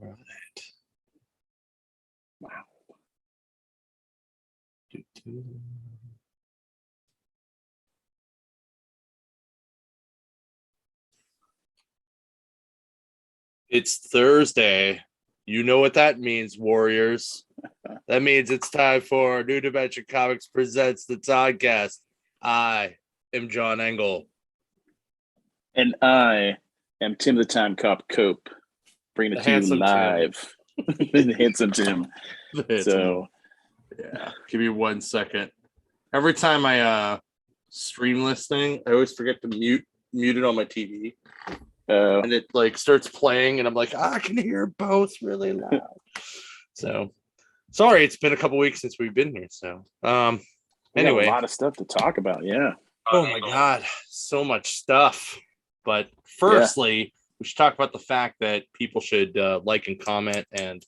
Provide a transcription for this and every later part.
right. Wow. It's Thursday. You know what that means, Warriors. That means it's time for New Dimension Comics Presents the Toddcast. I am John Engel. And I am Tim the Time Cop Cope, bringing it to you live. The handsome Tim. So, yeah, give me 1 second. Every time I stream this thing, I always forget to mute it on my TV. And it like starts playing, and I'm like, I can hear both really loud. So, sorry, it's been a couple weeks since we've been here. So, anyway, a lot of stuff to talk about. Yeah. Oh my God, so much stuff. But firstly, we should talk about the fact that people should like and comment and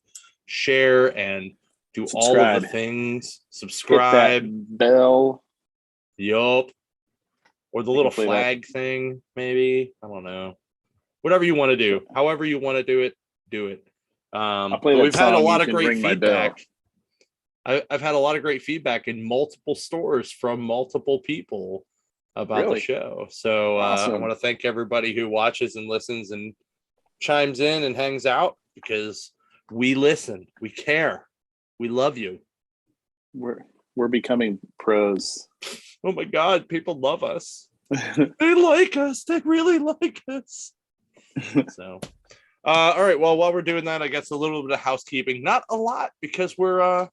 share and do all of the things. Subscribe. Hit that bell. Yup. Or the little flag thing, maybe. I don't know. Whatever you want to do. However you want to do it, do it. We've had a lot of great feedback. I've had a lot of great feedback in multiple stores from multiple people about the show. So awesome. I want to thank everybody who watches and listens and chimes in and hangs out, because we listen, we care, we love you. We're becoming pros. Oh my God, people love us. They like us. They really like us. So all right, well, while we're doing that, I guess a little bit of housekeeping. Not a lot, because we're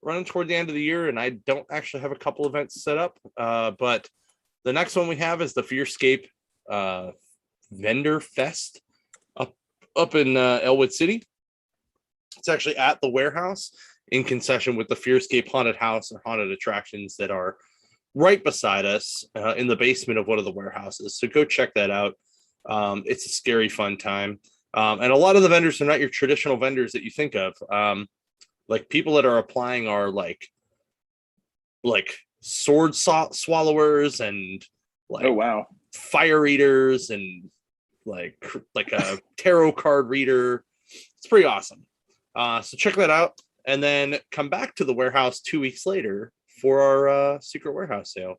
running toward the end of the year, and I don't actually have a couple events set up, but the next one we have is the Fearscape Vendor Fest up in Elwood City. It's actually at the warehouse in concession with the Fearscape Haunted House and haunted attractions that are right beside us in the basement of one of the warehouses. So go check that out. It's a scary, fun time. And a lot of the vendors are not your traditional vendors that you think of. Like people that are applying are like sword swallowers and like fire eaters and like a tarot card reader. It's pretty awesome. So check that out, and then come back to the warehouse 2 weeks later for our secret warehouse sale.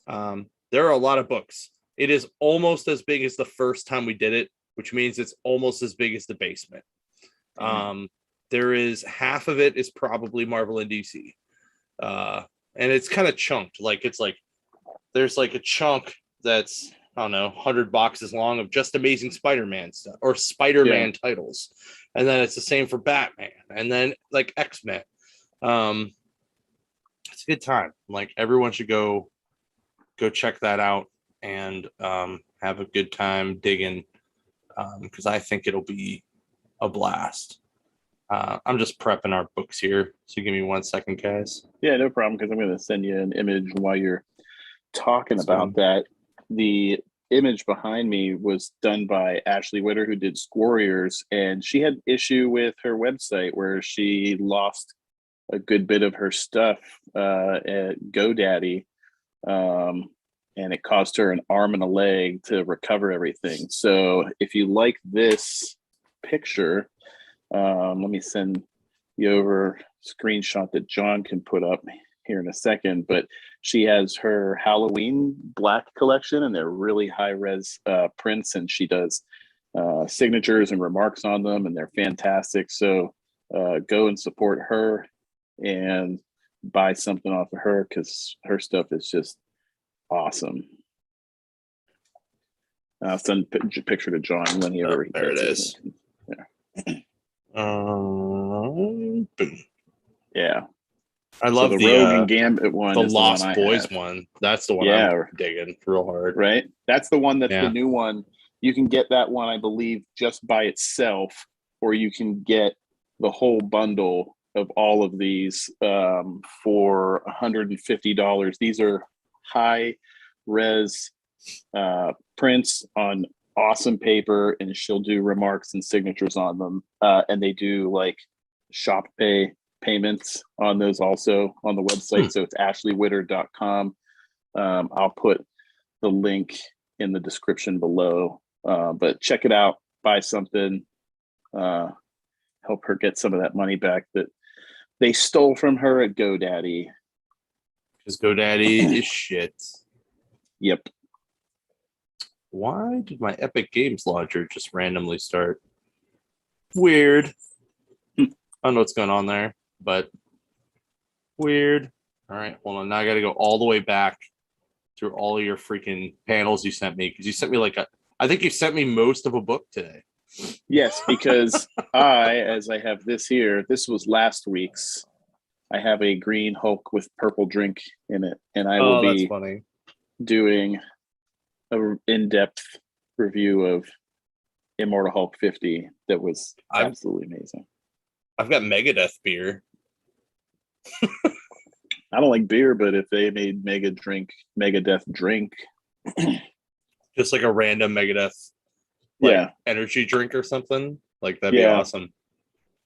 There are a lot of books. It is almost as big as the first time we did it, which means it's almost as big as the basement. There is half of it is probably Marvel and DC. And it's kind of chunked. Like it's like there's like a chunk that's, I don't know, 100 boxes long of just Amazing Spider-Man stuff or Spider-Man titles. And then it's the same for Batman and then like X-Men. It's a good time. Like everyone should go check that out and have a good time digging, because I think it'll be a blast. I'm just prepping our books here, so give me 1 second, guys. Yeah, no problem, because I'm going to send you an image while you're talking about that. The image behind me was done by Ashley Witter, who did Squarriors, and she had issue with her website where she lost a good bit of her stuff at GoDaddy, and it cost her an arm and a leg to recover everything. So if you like this picture, let me send you over a screenshot that John can put up here in a second, but she has her Halloween black collection, and they're really high res prints, and she does signatures and remarks on them, and they're fantastic. So go and support her and buy something off of her, because her stuff is just awesome. I'll send a picture to John when he ever there it is. Yeah. I love the Rogue and Gambit one. The Lost Boys one. That's the one I'm digging real hard. Right? That's the one that's the new one. You can get that one, I believe, just by itself, or you can get the whole bundle of all of these for $150. These are high res prints on awesome paper, and she'll do remarks and signatures on them. And they do like shop pay payments on those also on the website. So it's ashleywitter.com. I'll put the link in the description below. But check it out, buy something. help her get some of that money back that they stole from her at GoDaddy. Because GoDaddy is shit. Yep. Why did my Epic Games launcher just randomly start? Weird. I don't know what's going on there, but weird. All right, hold on. Now I got to go all the way back through all of your freaking panels you sent me, because you sent me I think you sent me most of a book today. Yes, because as I have this here, this was last week's. I have a green Hulk with purple drink in it, and I will be that's funny. doing an in-depth review of Immortal Hulk 50 that was absolutely amazing. I've got Megadeth beer. I don't like beer, but if they made Megadeth drink, just like a random Megadeth energy drink or something, like that'd be awesome.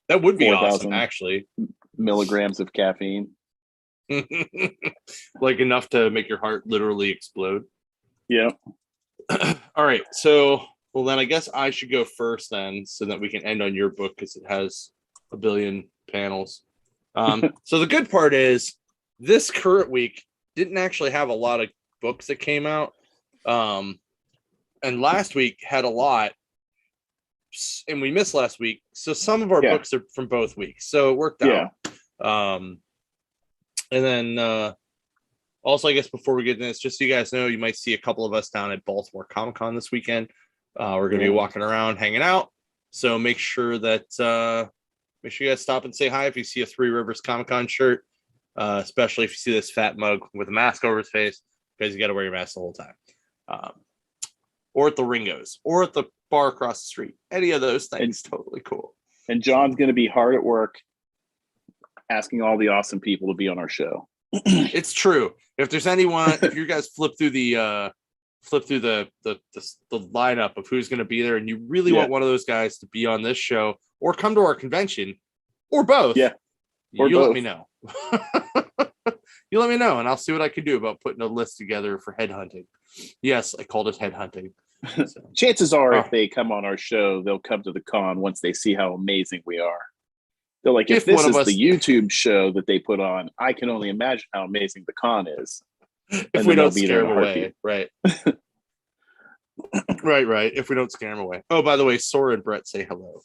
That would be awesome, actually. Milligrams of caffeine. Like enough to make your heart literally explode. Yeah. All right. So, well, then I guess I should go first then, so that we can end on your book, because it has a billion panels. So the good part is this current week didn't actually have a lot of books that came out. And last week had a lot, and we missed last week. So some of our books are from both weeks. So it worked out. And then also, I guess before we get into this, just so you guys know, you might see a couple of us down at Baltimore Comic-Con this weekend. We're going to be walking around, hanging out. So make sure that you guys stop and say hi if you see a Three Rivers Comic-Con shirt, especially if you see this fat mug with a mask over his face, because you got to wear your mask the whole time. Or at the Ringos, or at the bar across the street. Any of those things, totally cool. And John's going to be hard at work asking all the awesome people to be on our show. It's true. If there's anyone, if you guys flip through the lineup of who's going to be there, and you really want one of those guys to be on this show or come to our convention, or both, let me know. You let me know, and I'll see what I can do about putting a list together for headhunting. Yes, I called it headhunting. So. Chances are, if they come on our show, they'll come to the con once they see how amazing we are. They're like, if this is the YouTube show that they put on, I can only imagine how amazing the con is. If we don't scare them away, right? right. If we don't scare them away. Oh, by the way, Sora and Brett say hello.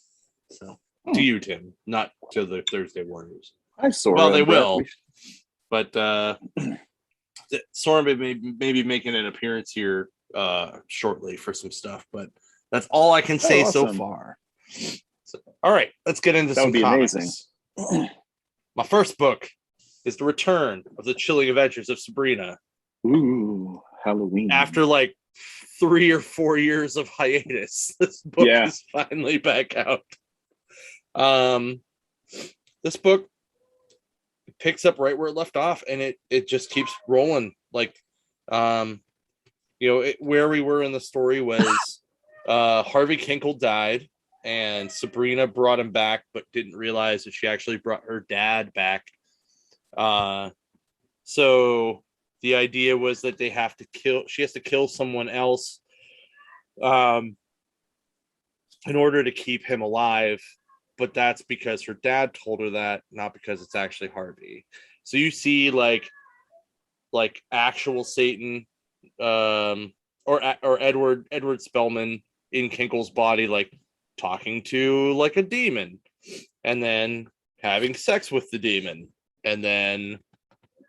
So to you, Tim, not to the Thursday Warriors. Hi, Sora. Well, they will, but Sora may be making an appearance here shortly for some stuff, but that's all I can say so far. So, all right, let's get into some comics. Amazing. My first book is The Return of the Chilling Adventures of Sabrina. Ooh, Halloween. After like 3 or 4 years of hiatus, this book is finally back out. This book picks up right where it left off, and it just keeps rolling. Like, where we were in the story was Harvey Kinkle died, and Sabrina brought him back, but didn't realize that she actually brought her dad back. So the idea was that she has to kill someone else in order to keep him alive. But that's because her dad told her that, not because it's actually Harvey. So you see like actual Satan, or Edward Spellman in Kinkle's body, like talking to like a demon, and then having sex with the demon, and then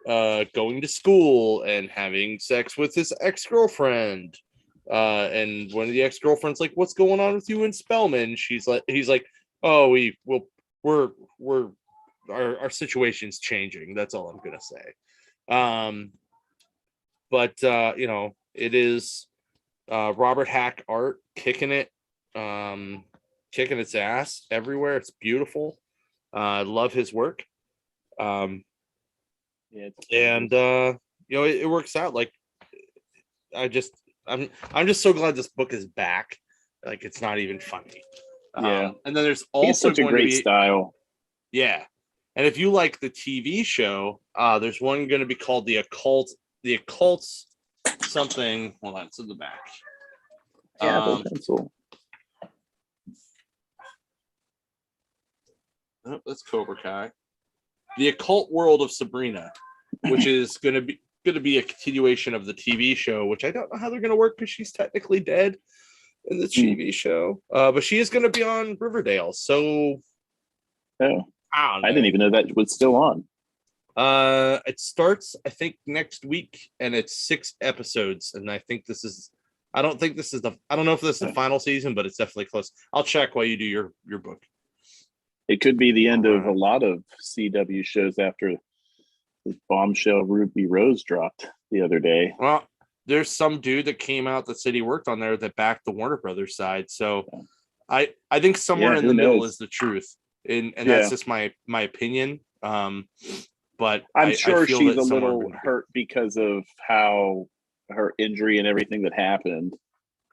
going to school and having sex with his ex-girlfriend. And one of the ex-girlfriends like, "What's going on with you and Spellman?" He's like, "Oh, our situation's changing. That's all I'm gonna say." But it is Robert Hack art, kicking its ass everywhere. It's beautiful. I love his work. It works out. Like, I'm just so glad this book is back. Like, it's not even funny. And then there's also such a great style. Yeah. And if you like the TV show, there's one going to be called The Occult. The Occult's something. Hold on, it's in the back. Pencil. Oh, that's Cobra Kai. The Occult World of Sabrina, which is going to be a continuation of the TV show, which I don't know how they're going to work because she's technically dead in the TV show. But she is going to be on Riverdale. So, I didn't even know that was still on. It starts, I think, next week, and it's 6 episodes. And I think this is. I don't know if this is the final season, but it's definitely close. I'll check while you do your book. It could be the end of a lot of CW shows after this bombshell Ruby Rose dropped the other day. Well, there's some dude that came out that said he worked on there that backed the Warner Brothers side. So I think somewhere in the middle is the truth. And that's just my opinion. But I'm sure feel she's a little hurt because of how her injury and everything that happened,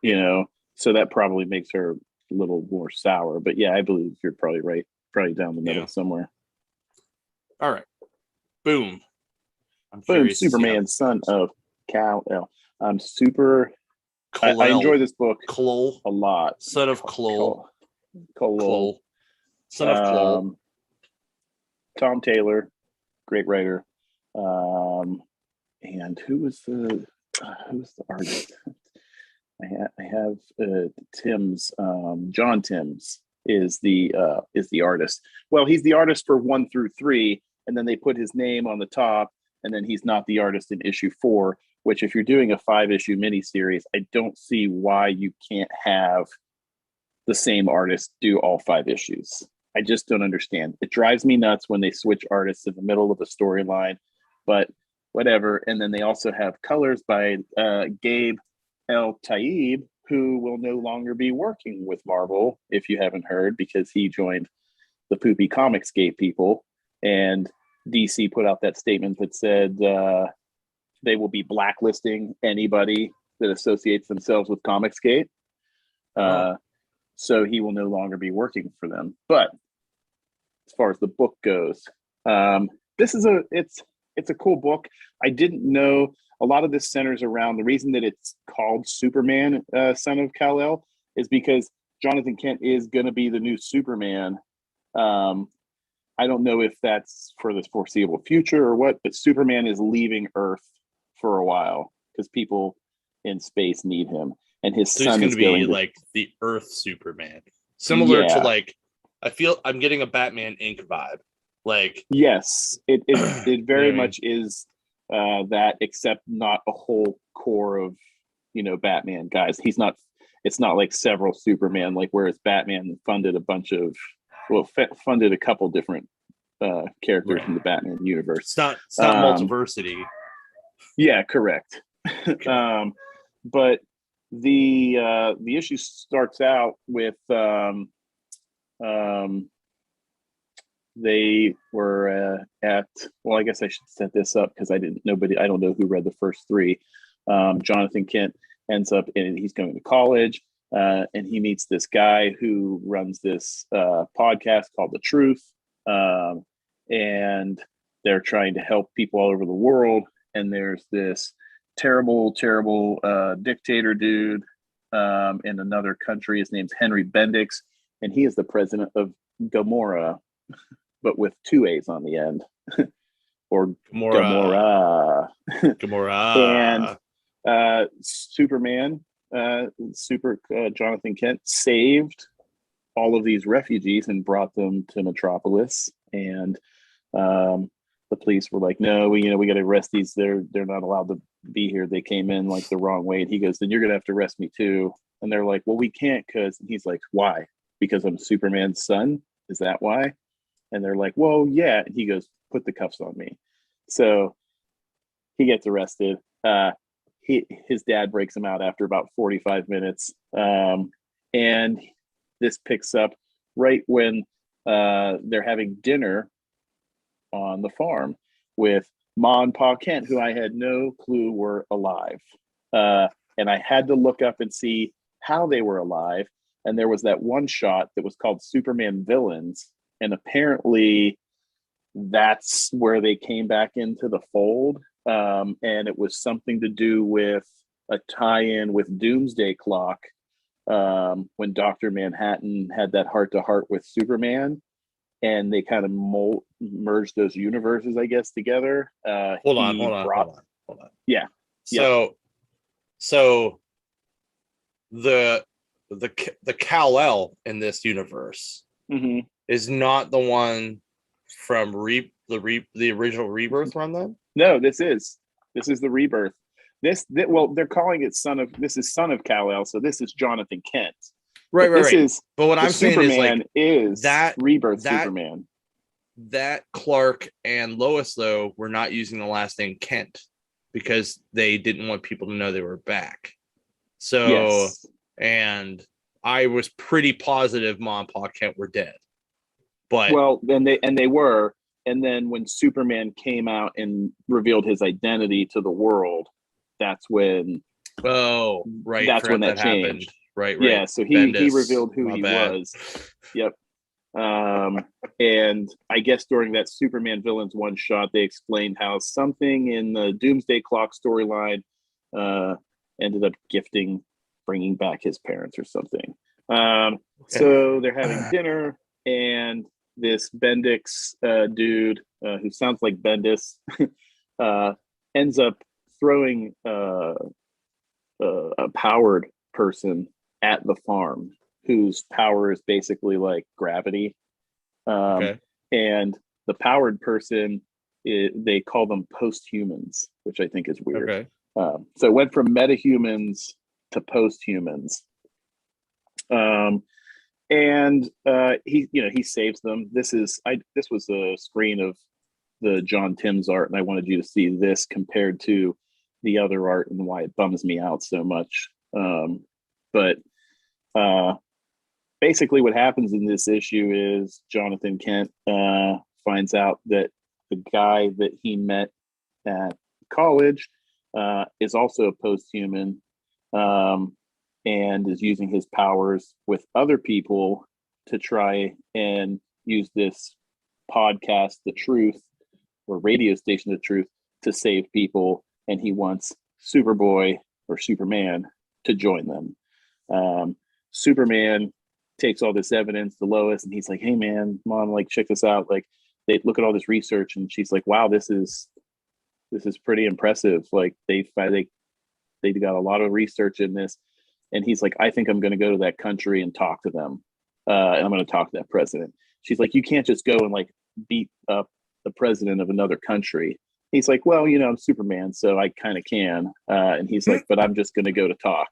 so that probably makes her a little more sour. But yeah, I believe you're probably right. Probably down the middle somewhere. All right. Boom. Boom. Superman, son of Kal-El. I'm super. I enjoy this book a lot. Son of Kal-El. Kal-El. Son of Kal-El. Tom Taylor, great writer. And who was the artist? I have Tim's. Jon Tim's is the artist. Well, he's the artist for 1 through 3, and then they put his name on the top, and then he's not the artist in issue 4. Which, if you're doing a 5-issue miniseries, I don't see why you can't have the same artist do all 5 issues. I just don't understand. It drives me nuts when they switch artists in the middle of a storyline, but whatever. And then they also have colors by Gabe El Taib, who will no longer be working with Marvel, if you haven't heard, because he joined the Poopy Comicsgate people. And DC put out that statement that said they will be blacklisting anybody that associates themselves with Comicsgate. So he will no longer be working for them. But as far as the book goes, this is it's a cool book. I didn't know a lot of this centers around the reason that it's called Superman, Son of Kal-El, is because Jonathan Kent is going to be the new Superman. I don't know if that's for the foreseeable future or what, but Superman is leaving Earth for a while because people in space need him. And his son is going to be like the Earth Superman, similar to like, I feel I'm getting a Batman Inc. vibe. Like, yes, it very much is that, except not a whole core of Batman guys. It's not like several Superman, like whereas Batman funded funded a couple different characters in the Batman universe. It's not multiversity. Yeah, correct. Okay. But the issue starts out with they were at, well, I guess I should set this up because I don't know who read the first 3. Jonathan Kent ends up he's going to college, and he meets this guy who runs this podcast called The Truth, and they're trying to help people all over the world. And there's this terrible dictator dude in another country. His name's Henry Bendix, and he is the president of Gamora, but with 2 A's on the end. Or Gamora. And Superman, Jonathan Kent saved all of these refugees and brought them to Metropolis. And the police were like, no, we got to arrest these. They're not allowed to be here. They came in like the wrong way. And he goes, then you're going to have to arrest me too. And they're like, well, we can't, because he's like, why? Because I'm Superman's son? Is that why? And they're like, well, yeah. And he goes, put the cuffs on me. So he gets arrested. His dad breaks him out after about 45 minutes. And this picks up right when they're having dinner on the farm with Ma and Pa Kent, who I had no clue were alive. And I had to look up and see how they were alive. And there was that one shot that was called Superman Villains. And apparently that's where they came back into the fold. And it was something to do with a tie-in with Doomsday Clock, when Dr. Manhattan had that heart-to-heart with Superman. and they kind of merge those universes, I guess, together. Hold on. Yeah. So the Kal-El in this universe is not the one from the original Rebirth run then? No, this is the Rebirth. Well, they're calling it Son of Kal-El, so this is Jonathan Kent. Right. But what I'm saying Superman is that Rebirth Superman. That Clark and Lois, though, were not using the last name Kent because they didn't want people to know they were back. So, yes. And I was pretty positive Mom and Pa Kent were dead. But then they were, and then when Superman came out and revealed his identity to the world, that's when that's when that changed. Happened. Right. Yeah, so he revealed who he was. Yep. And I guess during that Superman Villains one shot, they explained how something in the Doomsday Clock storyline ended up bringing back his parents or something. So they're having dinner, and this Bendix dude who sounds like Bendis ends up throwing a powered person at the farm whose power is basically like gravity. And the powered person, they call them post-humans, which I think is weird. So it went from metahumans to post-humans. And he saves them. This was a screen of the Jon Tim's art, and I wanted you to see this compared to the other art and why it bums me out so much. But basically what happens in this issue is Jonathan Kent finds out that the guy that he met at college is also a post-human, and is using his powers with other people to try and use this podcast, The Truth, or radio station, The Truth, to save people. And he wants Superboy or Superman to join them. Superman takes all this evidence to Lois, and he's like, "Hey man, Mom, like check this out. Like they look at all this research," and she's like, "Wow, this is pretty impressive. Like they got a lot of research in this." And he's like, "I think I'm going to go to that country and talk to them. And I'm going to talk to that president." She's like, "You can't just go and like beat up the president of another country." He's like, "Well, I'm Superman, so I kind of can." And he's like, "But I'm just going to go to talk."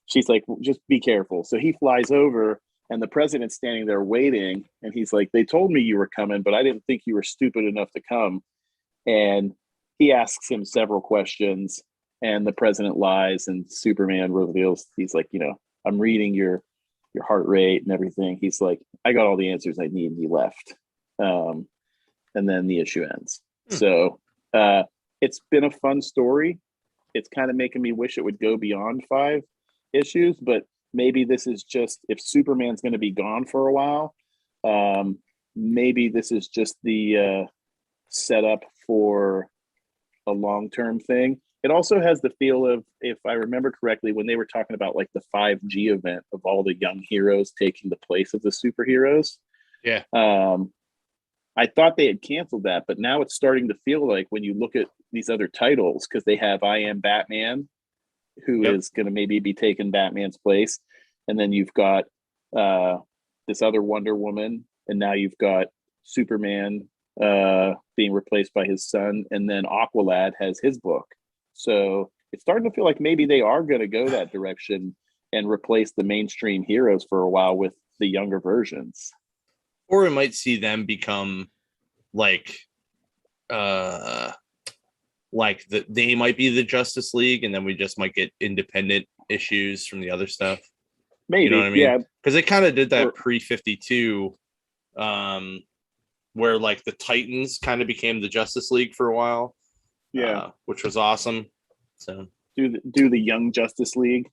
She's like, "Just be careful." So he flies over, and the president's standing there waiting. And he's like, "They told me you were coming, but I didn't think you were stupid enough to come." And he asks him several questions, and the president lies, and Superman reveals, he's like, "I'm reading your heart rate and everything." He's like, "I got all the answers I need," and he left. And then the issue ends. So it's been a fun story. It's kind of making me wish it would go beyond 5 issues, but maybe this is just, if Superman's going to be gone for a while, maybe this is just the setup for a long-term thing. It also has the feel of, if I remember correctly, when they were talking about like the 5G event of all the young heroes taking the place of the superheroes. Yeah. I thought they had canceled that, but now it's starting to feel like, when you look at these other titles, because they have I Am Batman, who is going to maybe be taking Batman's place. And then you've got this other Wonder Woman, and now you've got Superman being replaced by his son, and then Aqualad has his book. So it's starting to feel like maybe they are going to go that direction and replace the mainstream heroes for a while with the younger versions. Or we might see them become like they might be the Justice League, and then we just might get independent issues from the other stuff. Maybe, you know what I mean? Yeah. Because they kind of did that pre-52, where like the Titans kind of became the Justice League for a while. Yeah, which was awesome. So do the Young Justice League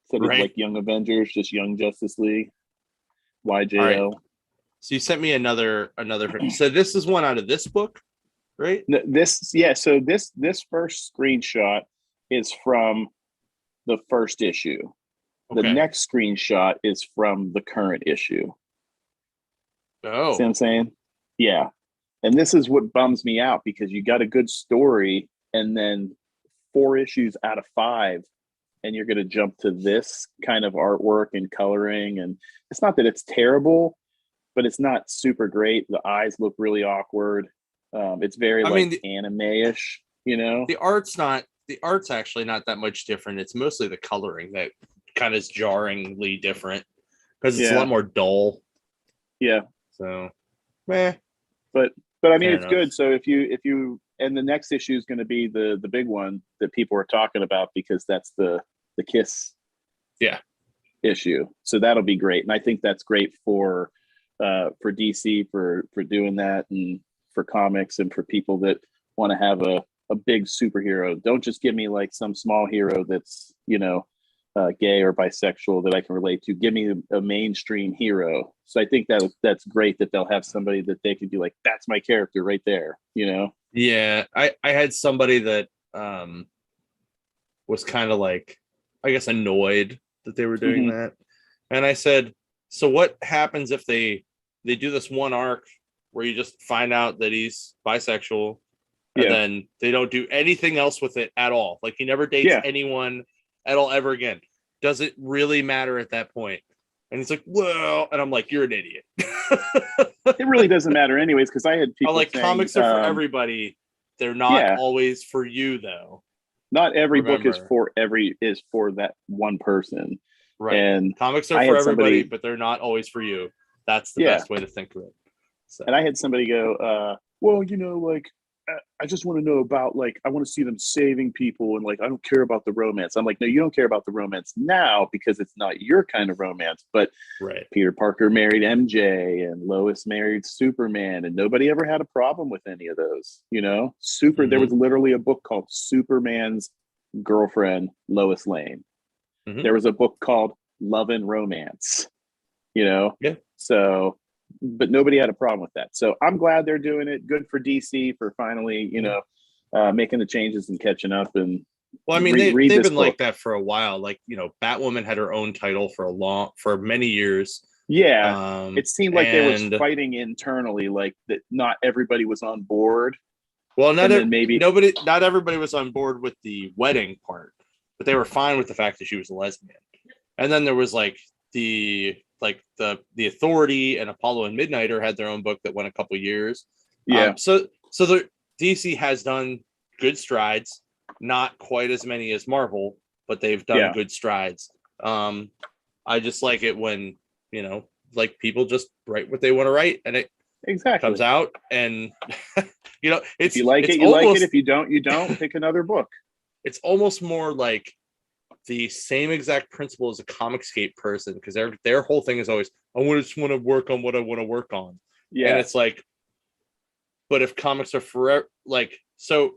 instead of right. like Young Avengers, just Young Justice League. YJO. Right. So you sent me another. So this is one out of this book, right? So this first screenshot is from the first issue. Okay. The next screenshot is from the current issue. See what Oh, I'm saying? Yeah. And this is what bums me out because you got a good story and then 4 issues out of 5 and you're going to jump to this kind of artwork and coloring. And it's not that it's terrible, but it's not super great. The eyes look really awkward. It's very I like mean, anime-ish, you know? the art's actually not that much different. It's mostly the coloring that kind of is jarringly different because it's a Yeah. lot more dull. Yeah. So, meh, But I mean fair it's enough. good. So if you and the next issue is going to be the big one that people are talking about because that's the Kiss Yeah. issue. So that'll be great. And I think that's great for DC for doing that and for comics and for people that want to have a big superhero. Don't just give me like some small hero that's, gay or bisexual that I can relate to. Give me a mainstream hero. So I think that's great that they'll have somebody that they can be like, that's my character right there. Yeah. I had somebody that was kind of like, I guess, annoyed that they were doing Mm-hmm. that. And I said, so what happens if they do this one arc where you just find out that he's bisexual and Yeah. then they don't do anything else with it at all? Like he never dates Yeah. anyone at all ever again. Does it really matter at that point? And he's like, well, and I'm like, you're an idiot. It really doesn't matter anyways, because I had I'm people like, saying, comics are for everybody. They're not yeah, always for you, though. not every book is Remember, for that one person. right? And Comics are I for had everybody, somebody, but they're not always for you. That's the yeah, best way to think of it. and I So, had somebody go, well, like I just want to know about like I want to see them saving people and like I don't care about the romance. I'm like, no, you don't care about the romance now because it's not your kind of romance. But right. Peter Parker married MJ and Lois married Superman, and nobody ever had a problem with any of those. There was Mm-hmm. literally a book called Superman's girlfriend, Lois Lane. Mm-hmm. There was a book called Love and Romance, you know? Yeah. So, but nobody had a problem with that. So I'm glad they're doing it. Good for DC for finally, making the changes and catching up and Well, I mean, read they've this been like book. that for a while. Like, Batwoman had her own title for many years. Yeah. It seemed like there was And fighting internally, like that not everybody was on board. well, And then maybe, not everybody was on board with the wedding part, but they were fine with the fact that she was a lesbian. And then there was like the Authority and Apollo and Midnighter had their own book that went a couple years. yeah, So the DC has done good strides, not quite as many as Marvel, but they've done yeah, good strides. I just like it when like people just write what they want to write, and it comes exactly. out, and If it's you like it's it, you like it. almost If you don't, you don't. Pick another book. it's almost more like the same exact principle as a Comicscape person, because their whole thing is always, just want to work on what I want to work on. And Yeah, it's like, but if comics are forever, like, so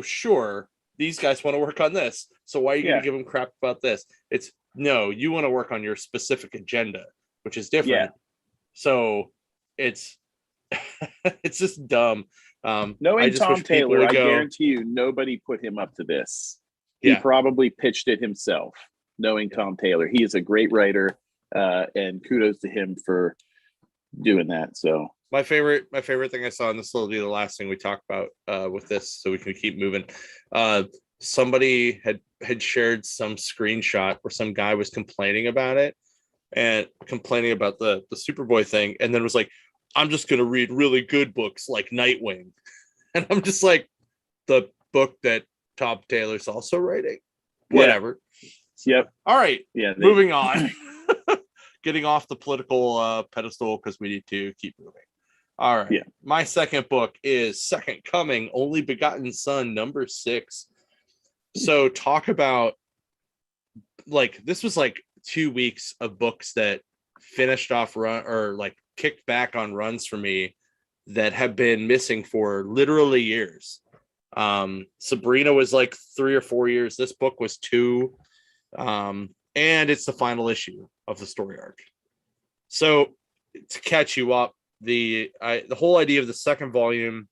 sure, these guys want to work on this, so why are you going to yeah, give them crap about this? It's no, you want to work on your specific agenda, which is yeah. different. So it's it's just dumb. I Knowing just Tom wish people Taylor, would I go, guarantee you nobody put him up to this. He yeah. probably pitched it himself, knowing Yeah. Tom Taylor. He is a great writer, and kudos to him for doing that. So, My favorite thing I saw, and this will be the last thing we talk about with this, so we can keep moving. Somebody had shared some screenshot where some guy was complaining about it and complaining about the Superboy thing, and then was like, "I'm just gonna read really good books like Nightwing," and I'm just like, the book that Tom Taylor's also writing, yeah, whatever. So, yep, all right, yeah, moving on. Getting off the political pedestal because we need to keep moving. All right. yeah, My second book is Second Coming, Only Begotten Son, number 6. So talk about, like, this was like 2 weeks of books that finished off run, or like kicked back on runs for me that have been missing for literally years. Sabrina was like 3 or 4 years. This book was 2. And it's the final issue of the story arc. So to catch you up, the whole idea of the second volume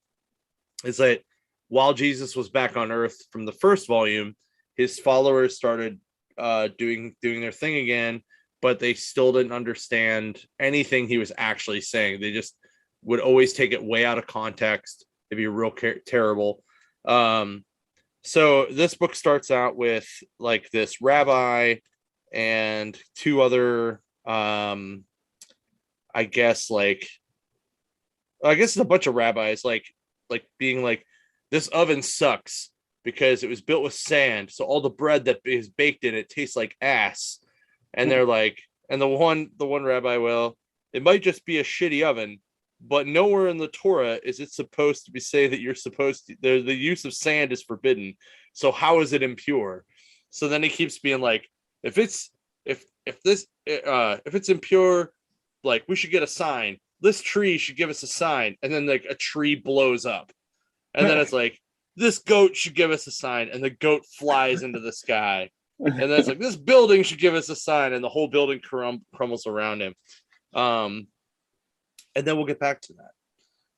is that while Jesus was back on Earth from the first volume, his followers started doing their thing again, but they still didn't understand anything he was actually saying. They just would always take it way out of context. It'd be real terrible. So this book starts out with like this rabbi and two other, I guess it's a bunch of rabbis, like being like, this oven sucks because it was built with sand, so all the bread that is baked in it tastes like ass. And they're like, and the one rabbi, well, it might just be a shitty oven, but nowhere in the Torah is it supposed to be say that you're supposed to, the use of sand is forbidden. So how is it impure? So then he keeps being like, if it's impure, like we should get a sign. This tree should give us a sign. And then like a tree blows up. And then it's like, this goat should give us a sign. And the goat flies into the sky. And then it's like, this building should give us a sign. And the whole building crumbles around him. And then we'll get back to that.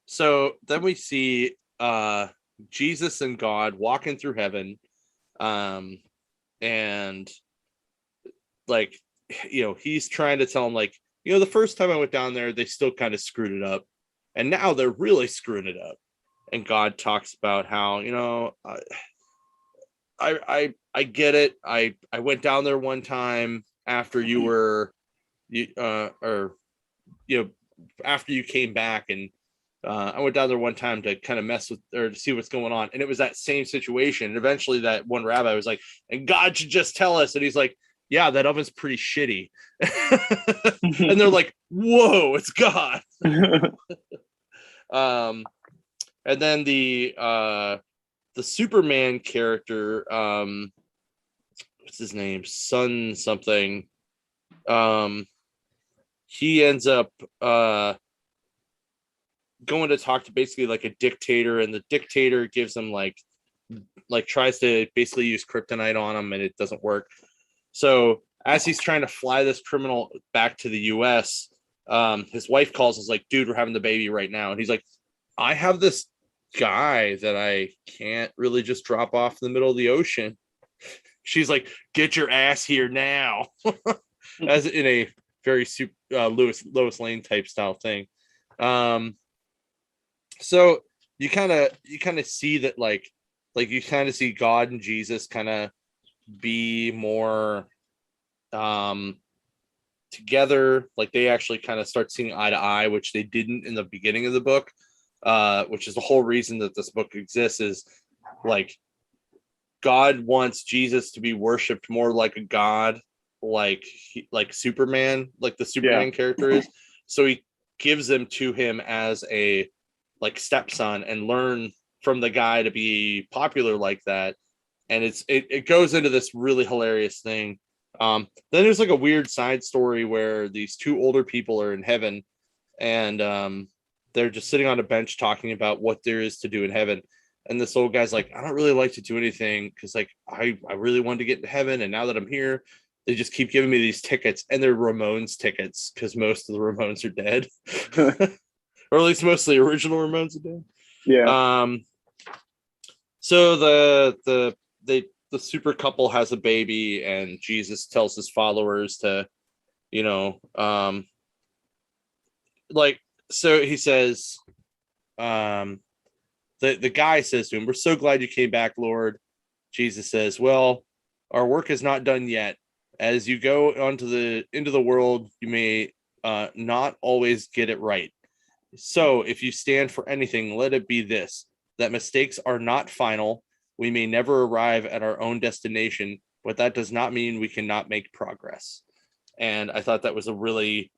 So then we see Jesus and God walking through heaven. And like, he's trying to tell him like, the first time I went down there, they still kind of screwed it up. And now they're really screwing it up. And God talks about how, I get it. I went down there one time after you were, after you came back, and I went down there one time to kind of mess with or to see what's going on. And it was that same situation. And eventually that one rabbi was like, and God should just tell us. And he's like, yeah, that oven's pretty shitty. And they're like, whoa, it's God. And then the Superman character, what's his name? Sun something. He ends up going to talk to basically like a dictator, and the dictator gives him like tries to basically use kryptonite on him, and it doesn't work. So as he's trying to fly this criminal back to the US, his wife calls and is like, dude, we're having the baby right now. And he's like, I have this guy that I can't really just drop off in the middle of the ocean. She's like, get your ass here now. As in a very Lois Lane type style thing. So you kind of see that like you kind of see God and Jesus kind of be more together. Like they actually kind of start seeing eye to eye, which they didn't in the beginning of the book. Which is the whole reason that this book exists, is like God wants Jesus to be worshipped more like a god, like Superman, like the Superman character is. So he gives them to him as a like stepson and learn from the guy to be popular like that. And it goes into this really hilarious thing. Then there's like a weird side story where these two older people are in heaven, and they're just sitting on a bench talking about what there is to do in heaven. And this old guy's like, I don't really like to do anything because like I really wanted to get into heaven, and now that I'm here, they just keep giving me these tickets, and they're Ramones tickets because most of the Ramones are dead. Or at least most of the original Ramones are dead. Yeah. So the super couple has a baby, and Jesus tells his followers to, so he says, the guy says to him, we're so glad you came back, Lord. Jesus says, well, our work is not done yet. As you go into the world, you may not always get it right. So if you stand for anything, let it be this, that mistakes are not final. We may never arrive at our own destination, but that does not mean we cannot make progress. And I thought that was a really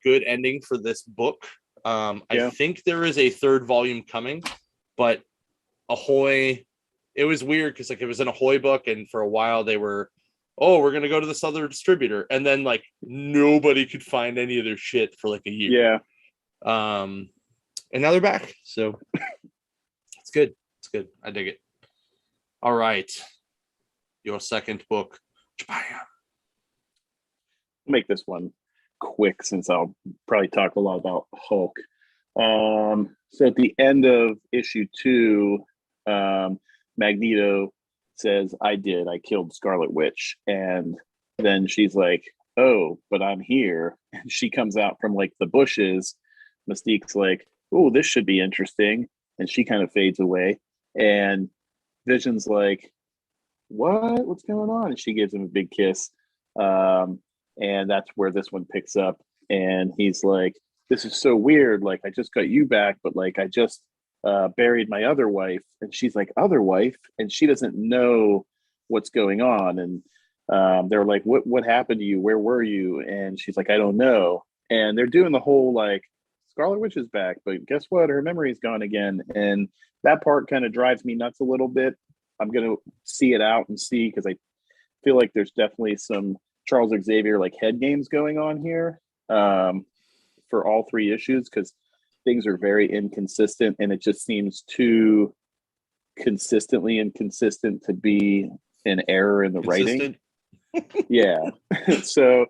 good ending for this book. I think there is a third volume coming, but Ahoy, it was weird because like it was an Ahoy book, and for a while they were, we're gonna go to this other distributor, and then like nobody could find any of their shit for like a year. And now they're back, so it's good. It's good. I dig it. All right, your second book, Japan. Make this one quick since I'll probably talk a lot about Hulk. So at the end of issue 2, Magneto says, I killed Scarlet Witch. And then she's like, oh, but I'm here. And she comes out from like the bushes. Mystique's like, oh, this should be interesting. And she kind of fades away. And Vision's like, what? What's going on? And she gives him a big kiss. And that's where this one picks up. And he's like, this is so weird. Like, I just got you back, but like, I just buried my other wife. And she's like, other wife? And she doesn't know what's going on. And they're like, what happened to you? Where were you? And she's like, I don't know. And they're doing the whole like, Scarlet Witch is back, but guess what? Her memory's gone again. And that part kind of drives me nuts a little bit. I'm going to see it out and see, because I feel like there's definitely some Charles Xavier like head games going on here for all three issues, because things are very inconsistent and it just seems too consistently inconsistent to be an error in the writing. Yeah. So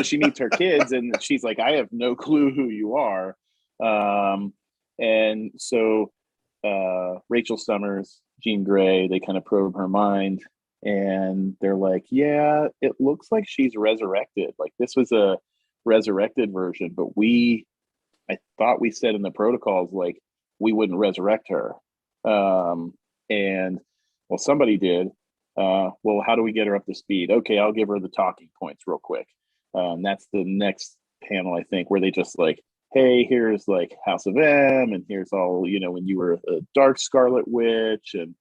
she meets her kids and she's like, I have no clue who you are. And so Rachel Summers, Jean Grey, they kind of probe her mind and they're like, yeah, it looks like she's resurrected. Like this was a resurrected version, but I thought we said in the protocols, like we wouldn't resurrect her. And well, somebody did. Well, how do we get her up to speed? Okay, I'll give her the talking points real quick. That's the next panel, I think, where they just like, hey, here's like House of M, and here's all, when you were a Dark Scarlet Witch, and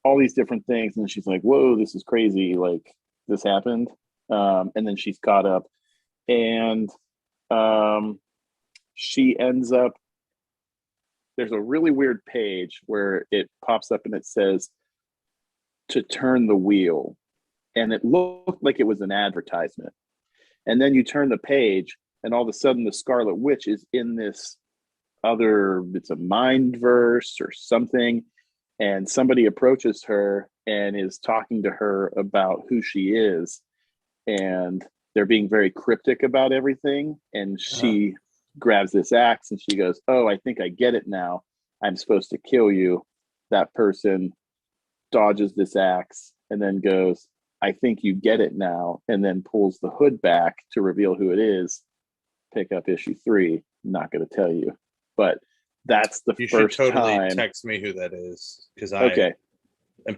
all these different things. And she's like, whoa, this is crazy. Like this happened. And then she's caught up, and she ends up, there's a really weird page where it pops up and it says to turn the wheel. And it looked like it was an advertisement. And then you turn the page and all of a sudden the Scarlet Witch is in this it's a mind verse or something. And somebody approaches her and is talking to her about who she is. And they're being very cryptic about everything. And she grabs this axe and she goes, oh, I think I get it now. I'm supposed to kill you. That person dodges this axe and then goes, I think you get it now, and then pulls the hood back to reveal who it is. Pick up issue 3. Not going to tell you, but that's the first time. You should totally text me who that is, because I'm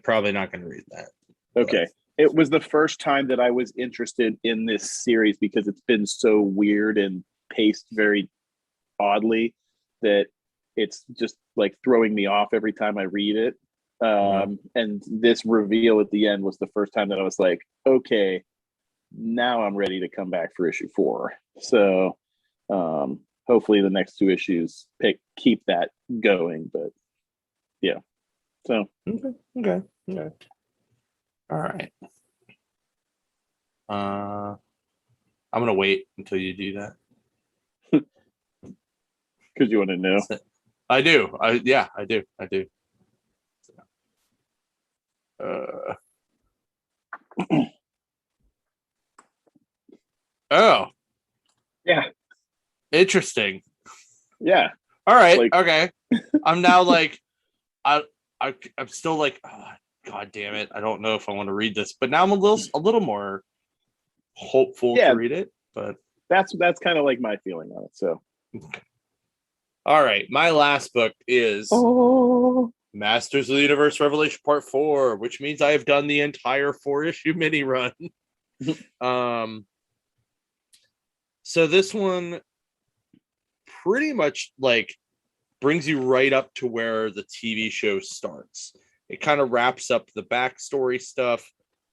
probably not going to read that. Okay. But it was the first time that I was interested in this series because it's been so weird and paced very oddly that it's just like throwing me off every time I read it. And this reveal at the end was the first time that I was like, okay, now I'm ready to come back for issue 4. So hopefully the next 2 issues keep that going. But yeah. So okay. All right. I'm gonna wait until you do that. Because you want to know. I do. I do. Oh. Yeah. Interesting. Yeah. All right. Like, okay. I'm now like, I'm still like, oh, God damn it. I don't know if I want to read this, but now I'm a little more hopeful to read it. But that's kind of like my feeling on it. So. Okay. All right. My last book is Masters of the Universe Revelation Part 4, which means I have done the entire 4-issue mini run. So this one pretty much like brings you right up to where the TV show starts. It kind of wraps up the backstory stuff.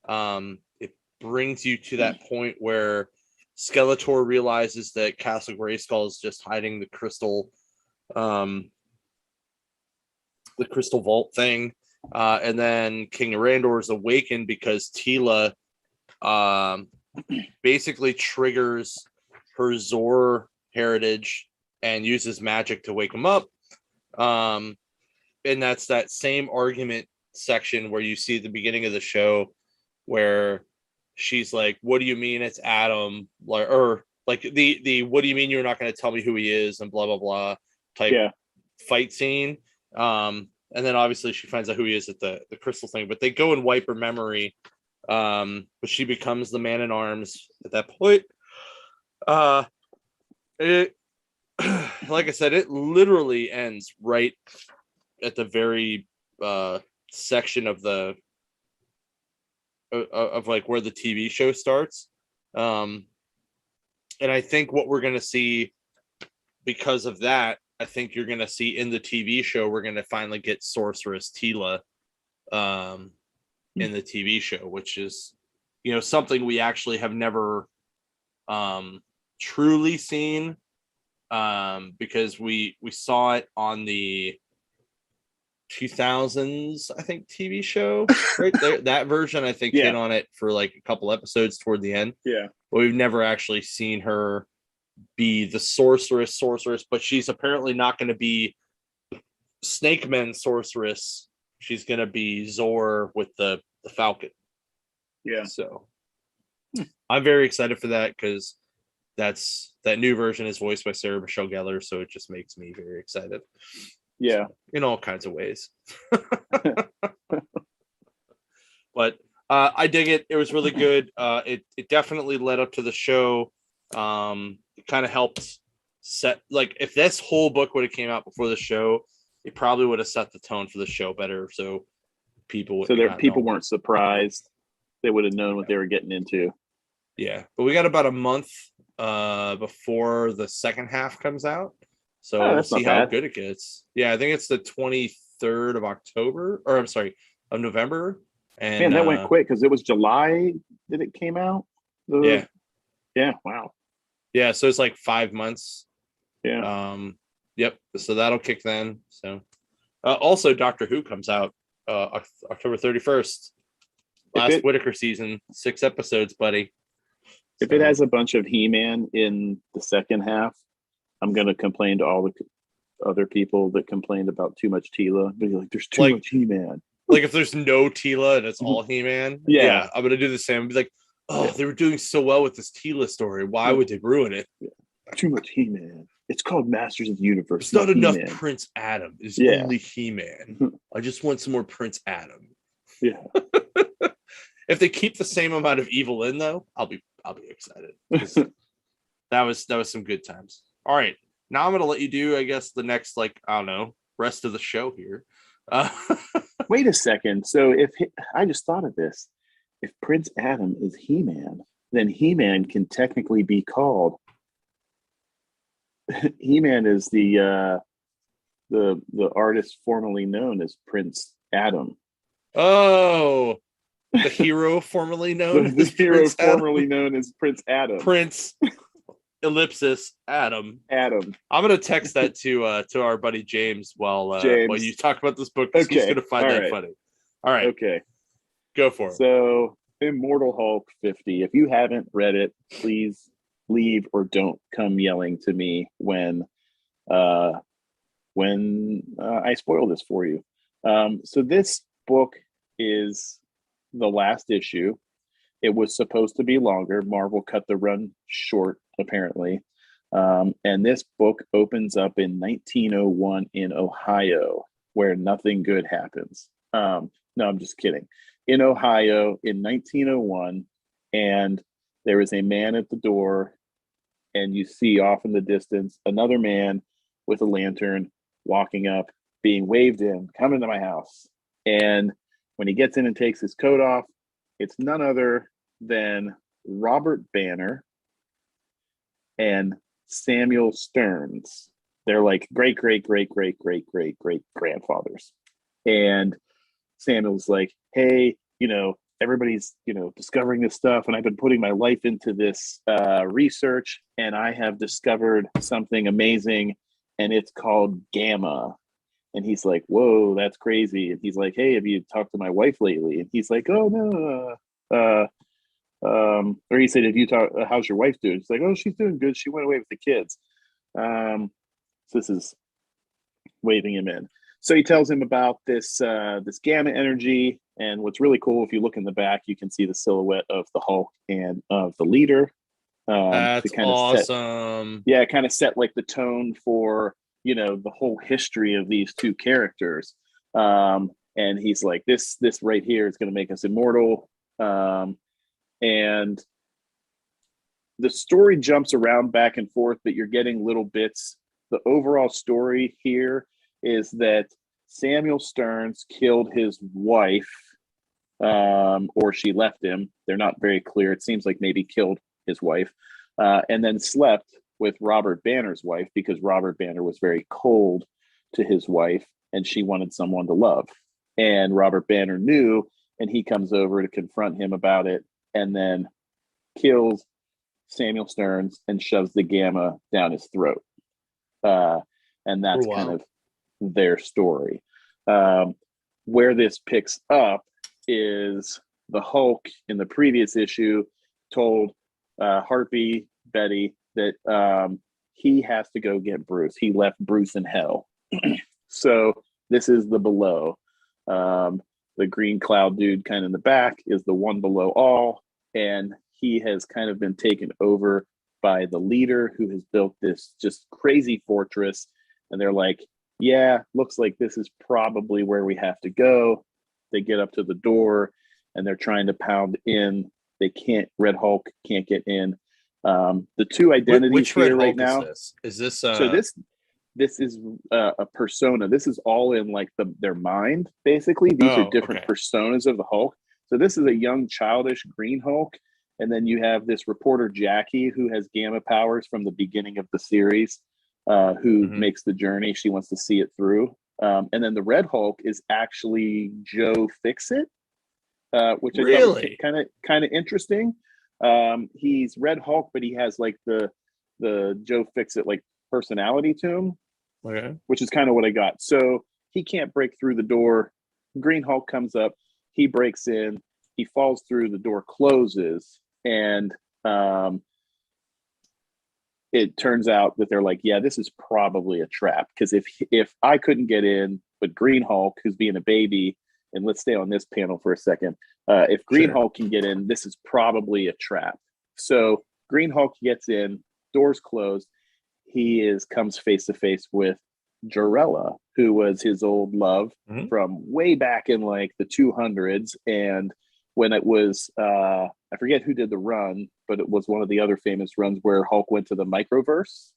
It brings you to that point where Skeletor realizes that Castle Grayskull is just hiding the crystal vault thing. And then King Arandor is awakened because Tila basically triggers her Zor heritage and uses magic to wake him up. And that's that same argument section where you see at the beginning of the show where she's like, what do you mean it's Adam? Or like the what do you mean you're not going to tell me who he is and blah, blah, blah type fight scene. And then obviously she finds out who he is at the crystal thing, but they go and wipe her memory But she becomes the man in arms at that point. It, like I said, it literally ends right at the very section of the of like where the TV show starts. And I think what we're going to see because of that, I think you're going to see in the TV show, we're going to finally get Sorceress Tila in the TV show, which is, you know, something we actually have never truly seen, because we saw it on the 2000s, I think, TV show right there. That version, I think, hit on it for like a couple episodes toward the end. Yeah, but we've never actually seen her be the sorceress, but she's apparently not going to be Snake Men sorceress. She's going to be Zor with the Falcon. Yeah. So I'm very excited for that, because that new version is voiced by Sarah Michelle Gellar, so it just makes me very excited. Yeah, so, in all kinds of ways. But I dig it. It was really good. It definitely led up to the show. It kind of helped set, like, if this whole book would have came out before the show, it probably would have set the tone for the show better. So people weren't surprised. They would have known what they were getting into. Yeah, but we got about a month before the second half comes out. So we'll see how good it gets. Yeah, I think it's the 23rd of October, or I'm sorry, of November. And man, that went quick, because it was July that it came out. Yeah. Wow. Yeah, so it's like 5 months. Yeah. Yep. So that'll kick then. So also Doctor Who comes out October 31st. Last Whittaker season, 6 episodes, buddy. If it has a bunch of He-Man in the second half, I'm going to complain to all the other people that complained about too much Tila. Be like, there's too much He-Man. Like, if there's no Tila and it's all He-Man, yeah, I'm going to do the same. I'll be like, they were doing so well with this Tila story. Why would they ruin it? Yeah. Too much He-Man. It's called Masters of the Universe. It's not enough He-Man. Prince Adam. It's only He-Man. I just want some more Prince Adam. Yeah. If they keep the same amount of evil in, though, I'll be excited. That was some good times. All right, now I'm gonna let you do, I guess, the next, like, I don't know, rest of the show here. Wait a second. So I just thought of this. If Prince Adam is He-Man, then He-Man can technically be called. He-Man is the artist formerly known as Prince Adam. Oh. The hero formerly known as Prince Adam. Prince ellipsis Adam. I'm gonna text that to our buddy James while you talk about this book, because he's gonna find that funny. All right. Okay. Go for it. So Immortal Hulk 50. If you haven't read it, please leave or don't come yelling to me when I spoil this for you. So this book is the last issue. It was supposed to be longer. Marvel cut the run short, apparently. And this book opens up in 1901 in Ohio, where nothing good happens. No, I'm just kidding. In Ohio in 1901, and there is a man at the door, and you see off in the distance another man with a lantern walking up, being waved in, come into my house. And when he gets in and takes his coat off, it's none other than Robert Banner and Samuel Stearns. They're like great grandfathers. And Samuel's like, hey, everybody's, discovering this stuff, and I've been putting my life into this research, and I have discovered something amazing, and it's called gamma. And he's like, whoa, that's crazy. And he's like, hey, have you talked to my wife lately? And he's like, oh, no. Or he said, how's your wife doing? He's like, oh, she's doing good. She went away with the kids. So this is waving him in. So he tells him about this gamma energy. And what's really cool, if you look in the back, you can see the silhouette of the Hulk and of the leader. That's awesome. Kind of set like the tone for, the whole history of these two characters. And he's like, this right here is going to make us immortal. And the story jumps around back and forth, but you're getting little bits. The overall story here is that Samuel Stearns killed his wife, or she left him. They're not very clear. It seems like maybe killed his wife, and then slept with Robert Banner's wife because Robert Banner was very cold to his wife and she wanted someone to love. And Robert Banner knew, and he comes over to confront him about it and then kills Samuel Stearns and shoves the gamma down his throat. And that's kind of their story. Where this picks up is the Hulk in the previous issue told Harpy Betty that he has to go get Bruce. He left Bruce in hell. So this is the below. The green cloud dude kind of in the back is the one below all. And he has kind of been taken over by the leader who has built this just crazy fortress. And they're like, yeah, looks like this is probably where we have to go. They get up to the door and they're trying to pound in. They can't, Red Hulk can't get in. The two identities which here Red right Hulk now. Is this So this is a persona. This is all in like their mind, basically. These are different personas of the Hulk. So this is a young, childish Green Hulk. And then you have this reporter, Jackie, who has gamma powers from the beginning of the series, who makes the journey. She wants to see it through. And then the Red Hulk is actually Joe Fixit, which I thought was kind of interesting. He's Red Hulk, but he has like the Joe Fixit like personality to him, which is kind of what I got. So he can't break through the door. Green Hulk comes up, he breaks in, he falls through, the door closes, and it turns out that they're like, yeah, this is probably a trap, because if I couldn't get in, but Green Hulk, who's being a baby, and let's stay on this panel for a second, if Green Hulk can get in, this is probably a trap. So Green Hulk gets in, doors closed, he comes face to face with Jarella, who was his old love from way back in like the 200s. And when it was, I forget who did the run, but it was one of the other famous runs where Hulk went to the microverse.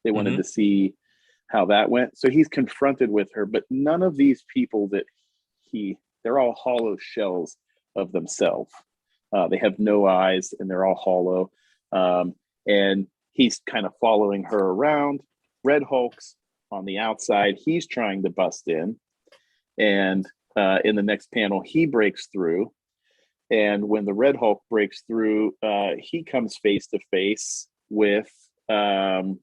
They wanted to see how that went. So he's confronted with her, but none of these people that they're all hollow shells of themselves. They have no eyes and they're all hollow. And he's kind of following her around. Red Hulk's on the outside. He's trying to bust in. And in the next panel, he breaks through. And when the Red Hulk breaks through, he comes face to face with Mike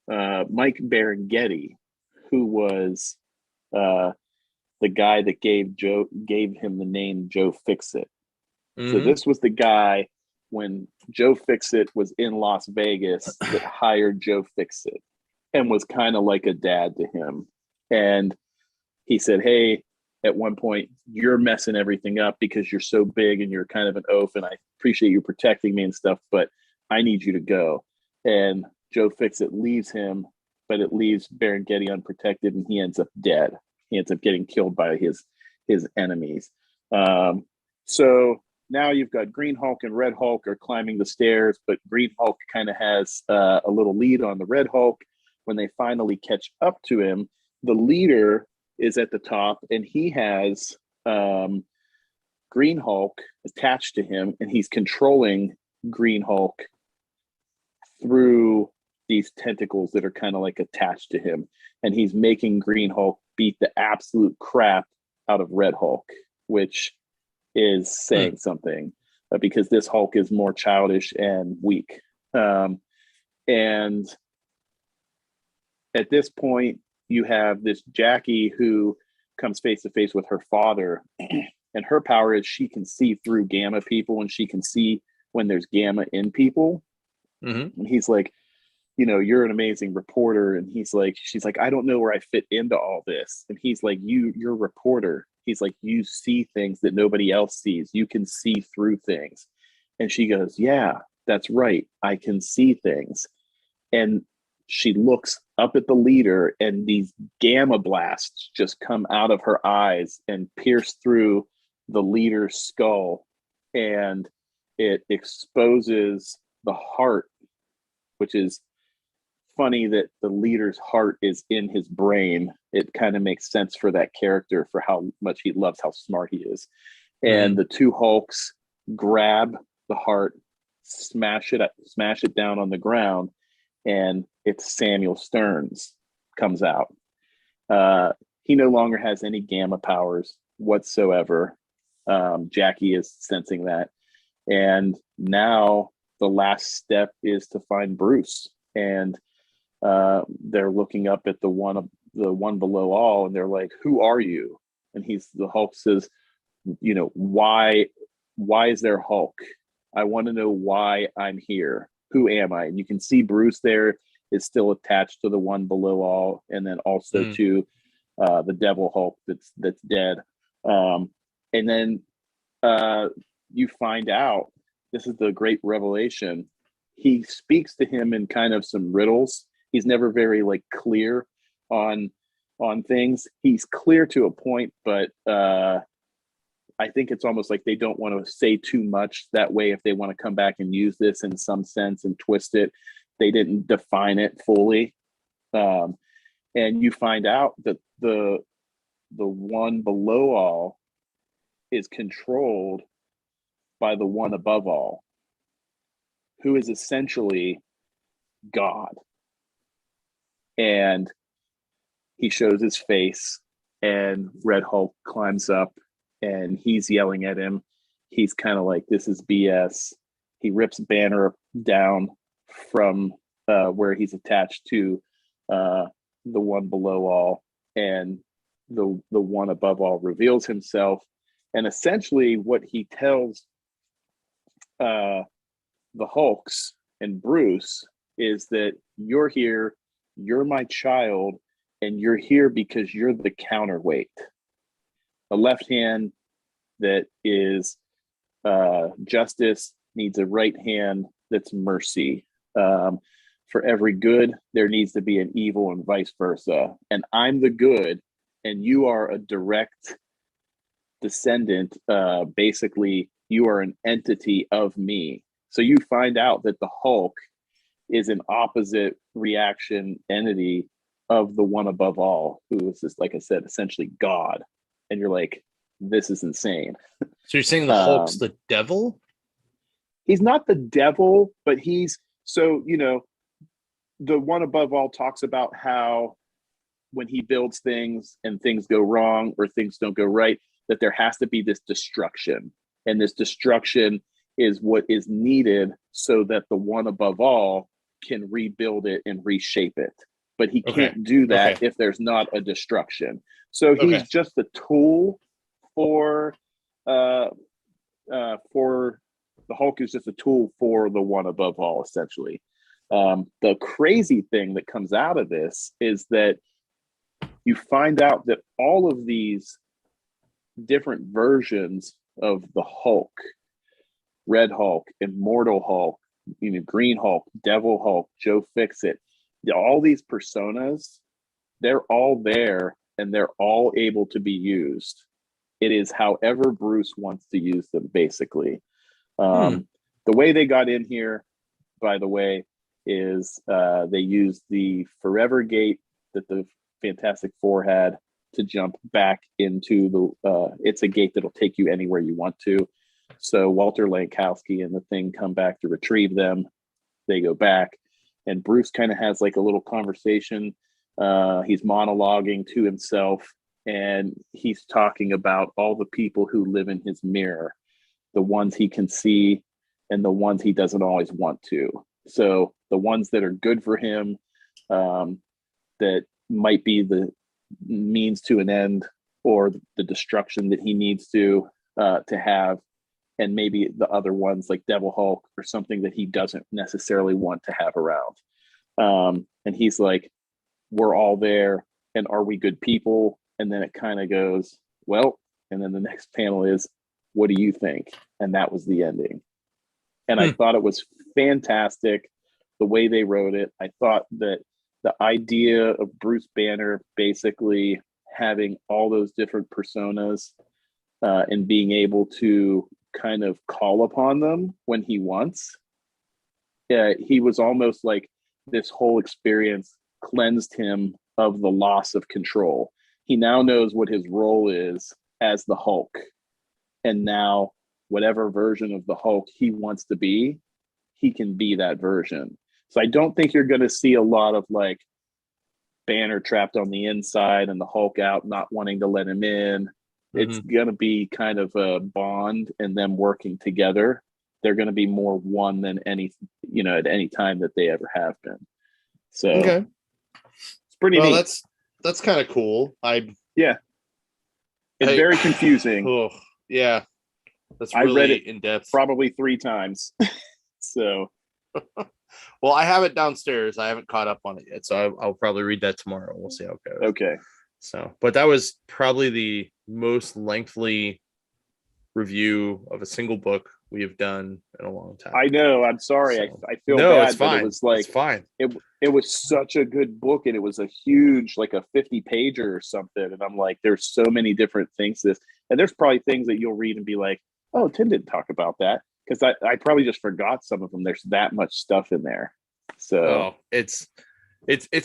Berenghetti, who was the guy that gave him the name Joe Fixit. So this was the guy when Joe Fixit was in Las Vegas that hired Joe Fixit and was kind of like a dad to him. And he said, hey, at one point, you're messing everything up because you're so big and you're kind of an oaf, and I appreciate you protecting me and stuff, but I need you to go. And Joe Fixit leaves him, but it leaves Berenghetti unprotected, and he ends up dead. He ends up getting killed by his enemies. So now you've got Green Hulk and Red Hulk are climbing the stairs, but Green Hulk kind of has a little lead on the Red Hulk. When they finally catch up to him, the leader is at the top, and he has Green Hulk attached to him, and he's controlling Green Hulk through these tentacles that are kind of like attached to him, and he's making Green Hulk beat the absolute crap out of Red Hulk, which is saying something, because this Hulk is more childish and weak. And at this point, you have this Jackie who comes face to face with her father, and her power is she can see through gamma people, and she can see when there's gamma in people. And he's like, you're an amazing reporter. And she's like, I don't know where I fit into all this. And he's like, you're a reporter. He's like, you see things that nobody else sees. You can see through things. And she goes, yeah, that's right. I can see things. And she looks up at the leader, and these gamma blasts just come out of her eyes and pierce through the leader's skull. and it exposes the heart, which is funny that the leader's heart is in his brain. It kind of makes sense for that character, for how much he loves how smart he is. And the two Hulks grab the heart, smash it down on the ground, and it's Samuel Stearns comes out. He no longer has any gamma powers whatsoever. Jackie is sensing that. And now the last step is to find Bruce. And they're looking up at the one below all, and they're like, "Who are you?" And the Hulk says, "You know, why is there Hulk? I want to know why I'm here. Who am I?" And you can see Bruce there is still attached to the one below all, and then also to the Devil Hulk that's dead. And then you find out, this is the great revelation. He speaks to him in kind of some riddles. He's never very like clear on things. He's clear to a point, but I think it's almost like they don't want to say too much. That way, if they want to come back and use this in some sense and twist it, they didn't define it fully. And you find out that the one below all is controlled by the one above all, who is essentially God. And he shows his face, and Red Hulk climbs up, and he's yelling at him. He's kind of like, "This is BS." He rips Banner down from where he's attached to the one below all, and the one above all reveals himself. And essentially what he tells the Hulks and Bruce is that you're here, you're my child, and you're here because you're the counterweight. A left hand that is justice needs a right hand that's mercy. For every good, there needs to be an evil, and vice versa. And I'm the good, and you are a direct descendant. Basically, you are an entity of me. So you find out that the Hulk is an opposite reaction entity of the one above all, who is just, like I said, essentially God. And you're like, this is insane. So you're saying the Hulk's the devil? He's not the devil, but he's, so, you know, the one above all talks about how when he builds things and things go wrong or things don't go right, that there has to be this destruction. And this destruction is what is needed so that the one above all can rebuild it and reshape it. But he can't do that if there's not a destruction. So he's just a tool for the Hulk is just a tool for the one above all, essentially. The crazy thing that comes out of this is that you find out that all of these different versions of the Hulk, Red Hulk, Immortal Hulk, you know, Green Hulk, Devil Hulk, Joe Fixit, all these personas, they're all there and they're all able to be used. It is however Bruce wants to use them, basically. The way they got in here, by the way, is they used the Forever Gate that the Fantastic Four had to jump back into the it's a gate that'll take you anywhere you want to. So Walter Lankowski and the Thing come back to retrieve them. They go back, and Bruce kind of has like a little conversation. He's monologuing to himself, and he's talking about all the people who live in his mirror, the ones he can see and the ones he doesn't always want to. So the ones that are good for him, that might be the means to an end or the destruction that he needs to have, and maybe the other ones like Devil Hulk or something that he doesn't necessarily want to have around. And he's like, we're all there, and are we good people? And then it kind of goes, well, and then the next panel is, what do you think? And that was the ending. And I thought it was fantastic the way they wrote it. I thought that the idea of Bruce Banner basically having all those different personas and being able to kind of call upon them when he wants. He was almost like this whole experience cleansed him of the loss of control. He now knows what his role is as the Hulk. And now, whatever version of the Hulk he wants to be, he can be that version. So I don't think you're going to see a lot of like Banner trapped on the inside and the Hulk out, not wanting to let him in. It's going to be kind of a bond and them working together. They're going to be more one than any, at any time that they ever have been. So okay, it's pretty neat. That's kind of cool. It's very confusing. Oh, yeah, that's I really read it in depth. Probably 3 times. So, well, I have it downstairs. I haven't caught up on it yet, so I'll probably read that tomorrow. We'll see how it goes. Okay. So, but that was probably the most lengthy review of a single book we have done in a long time. I know. I'm sorry. So, I feel no, bad. It's fine. It was like it's fine. It was such a good book, and it was a huge, like a 50-pager or something. And I'm like, there's so many different things. And there's probably things that you'll read and be like, oh, Tim didn't talk about that, because I probably just forgot some of them. There's that much stuff in there. So it's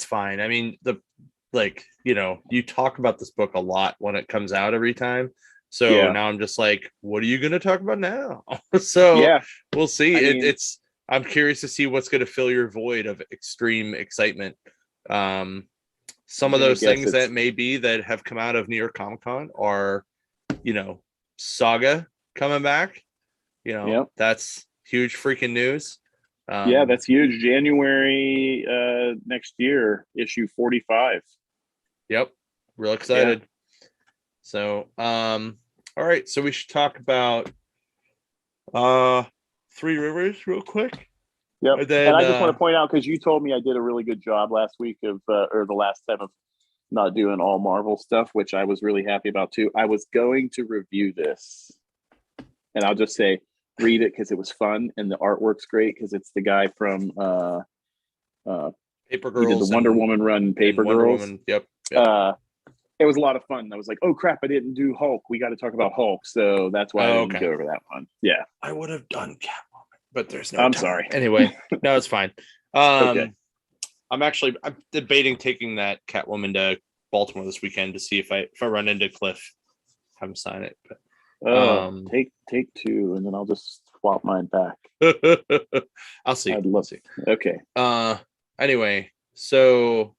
fine. I mean, you talk about this book a lot when it comes out every time. So now I'm just like, what are you going to talk about now? So we'll see. I'm curious to see what's going to fill your void of extreme excitement. Some of those things that maybe that have come out of New York Comic Con are, Saga coming back. That's huge freaking news. That's huge. January next year, issue 45. Yep, real excited. So, all right. So we should talk about Three Rivers real quick. Yep. And I just want to point out, because you told me I did a really good job last week or the last time of not doing all Marvel stuff, which I was really happy about too. I was going to review this, and I'll just say, read it because it was fun, and the artwork's great because it's the guy from Paper Girls. He did the Wonder Woman run, Paper Girls. Woman. Yep. It was a lot of fun. I was like, oh crap, I didn't do Hulk. We got to talk about Hulk. So that's why I didn't go over that one. Yeah. I would have done Catwoman, but there's no I'm time. sorry. Anyway, no, it's fine. Okay. I'm debating taking that Catwoman to Baltimore this weekend to see if I run into Cliff, have him sign it. But take 2, and then I'll just swap mine back. I'll see. I'd love to. Okay. Anyway, so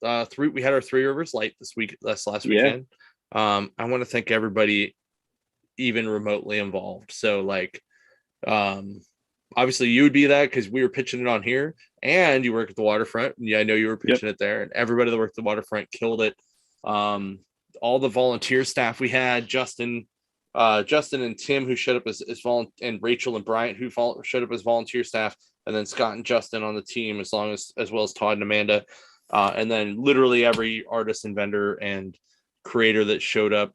we had our Three Rivers Light last weekend. I want to thank everybody even remotely involved. So obviously you would be that because we were pitching it on here, and you work at the waterfront. And I know you were pitching it there, and everybody that worked at the waterfront killed it. All the volunteer staff we had, Justin and Tim, who showed up as and Rachel and Bryant, who showed up as volunteer staff, and then Scott and Justin on the team, as well as Todd and Amanda. And then literally every artist and vendor and creator that showed up.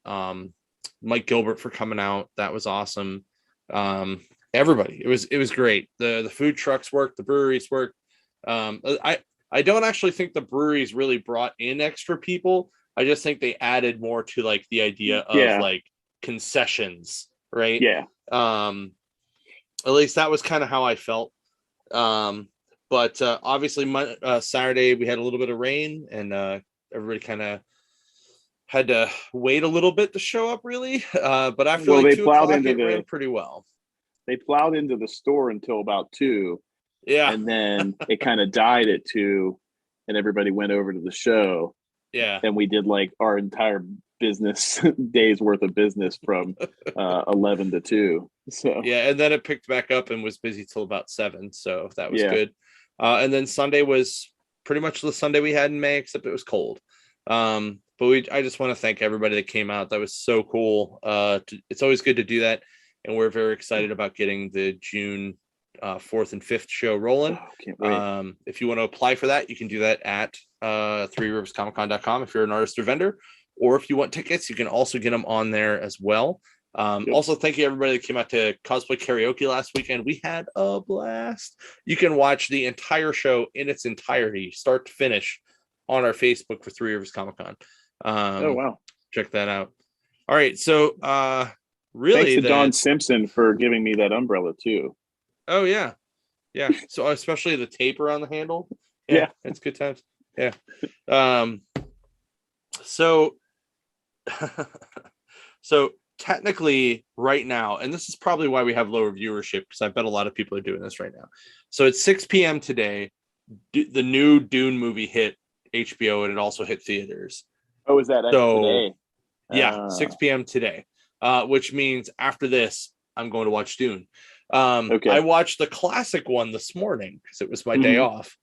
Mike Gilbert for coming out. That was awesome. Everybody. It was great. The food trucks worked, the breweries worked. I don't actually think the breweries really brought in extra people. I just think they added more to the idea of concessions, right? Yeah. At least that was kind of how I felt. But obviously Saturday we had a little bit of rain, and everybody kind of had to wait a little bit to show up, really. But after 2 o'clock, it ran pretty well. They plowed into the store until about 2. Yeah. And then it kind of died at 2, and everybody went over to the show. Yeah. And we did our entire business days worth of business from 11 to 2. So yeah, and then it picked back up and was busy till about 7. So that was good. And then Sunday was pretty much the Sunday we had in May, except it was cold. But I just want to thank everybody that came out. That was so cool. It's always good to do that. And we're very excited about getting the June 4th and 5th show rolling. Can't wait. If you want to apply for that, you can do that at threeriverscomiccon.com if you're an artist or vendor. Or if you want tickets, you can also get them on there as well. Also, thank you everybody that came out to cosplay karaoke last weekend. We had a blast. You can watch the entire show in its entirety, start to finish, on our Facebook for Three Rivers Comic Con. Oh wow, check that out. All right, so Thanks really to Don that. Simpson for giving me that umbrella too. Oh yeah, yeah. So especially the tape around the handle. Yeah, Yeah. it's good times. Yeah. Um. So. So technically, right now, and this is probably why we have lower viewership because I bet a lot of people are doing this right now. So it's 6 p.m. today. The new Dune movie hit HBO and it also hit theaters. Oh, is that So today? yeah, 6 p.m. today, which means after this, I'm going to watch Dune. I Okay. watched the classic one this morning because it was my day Mhm. off,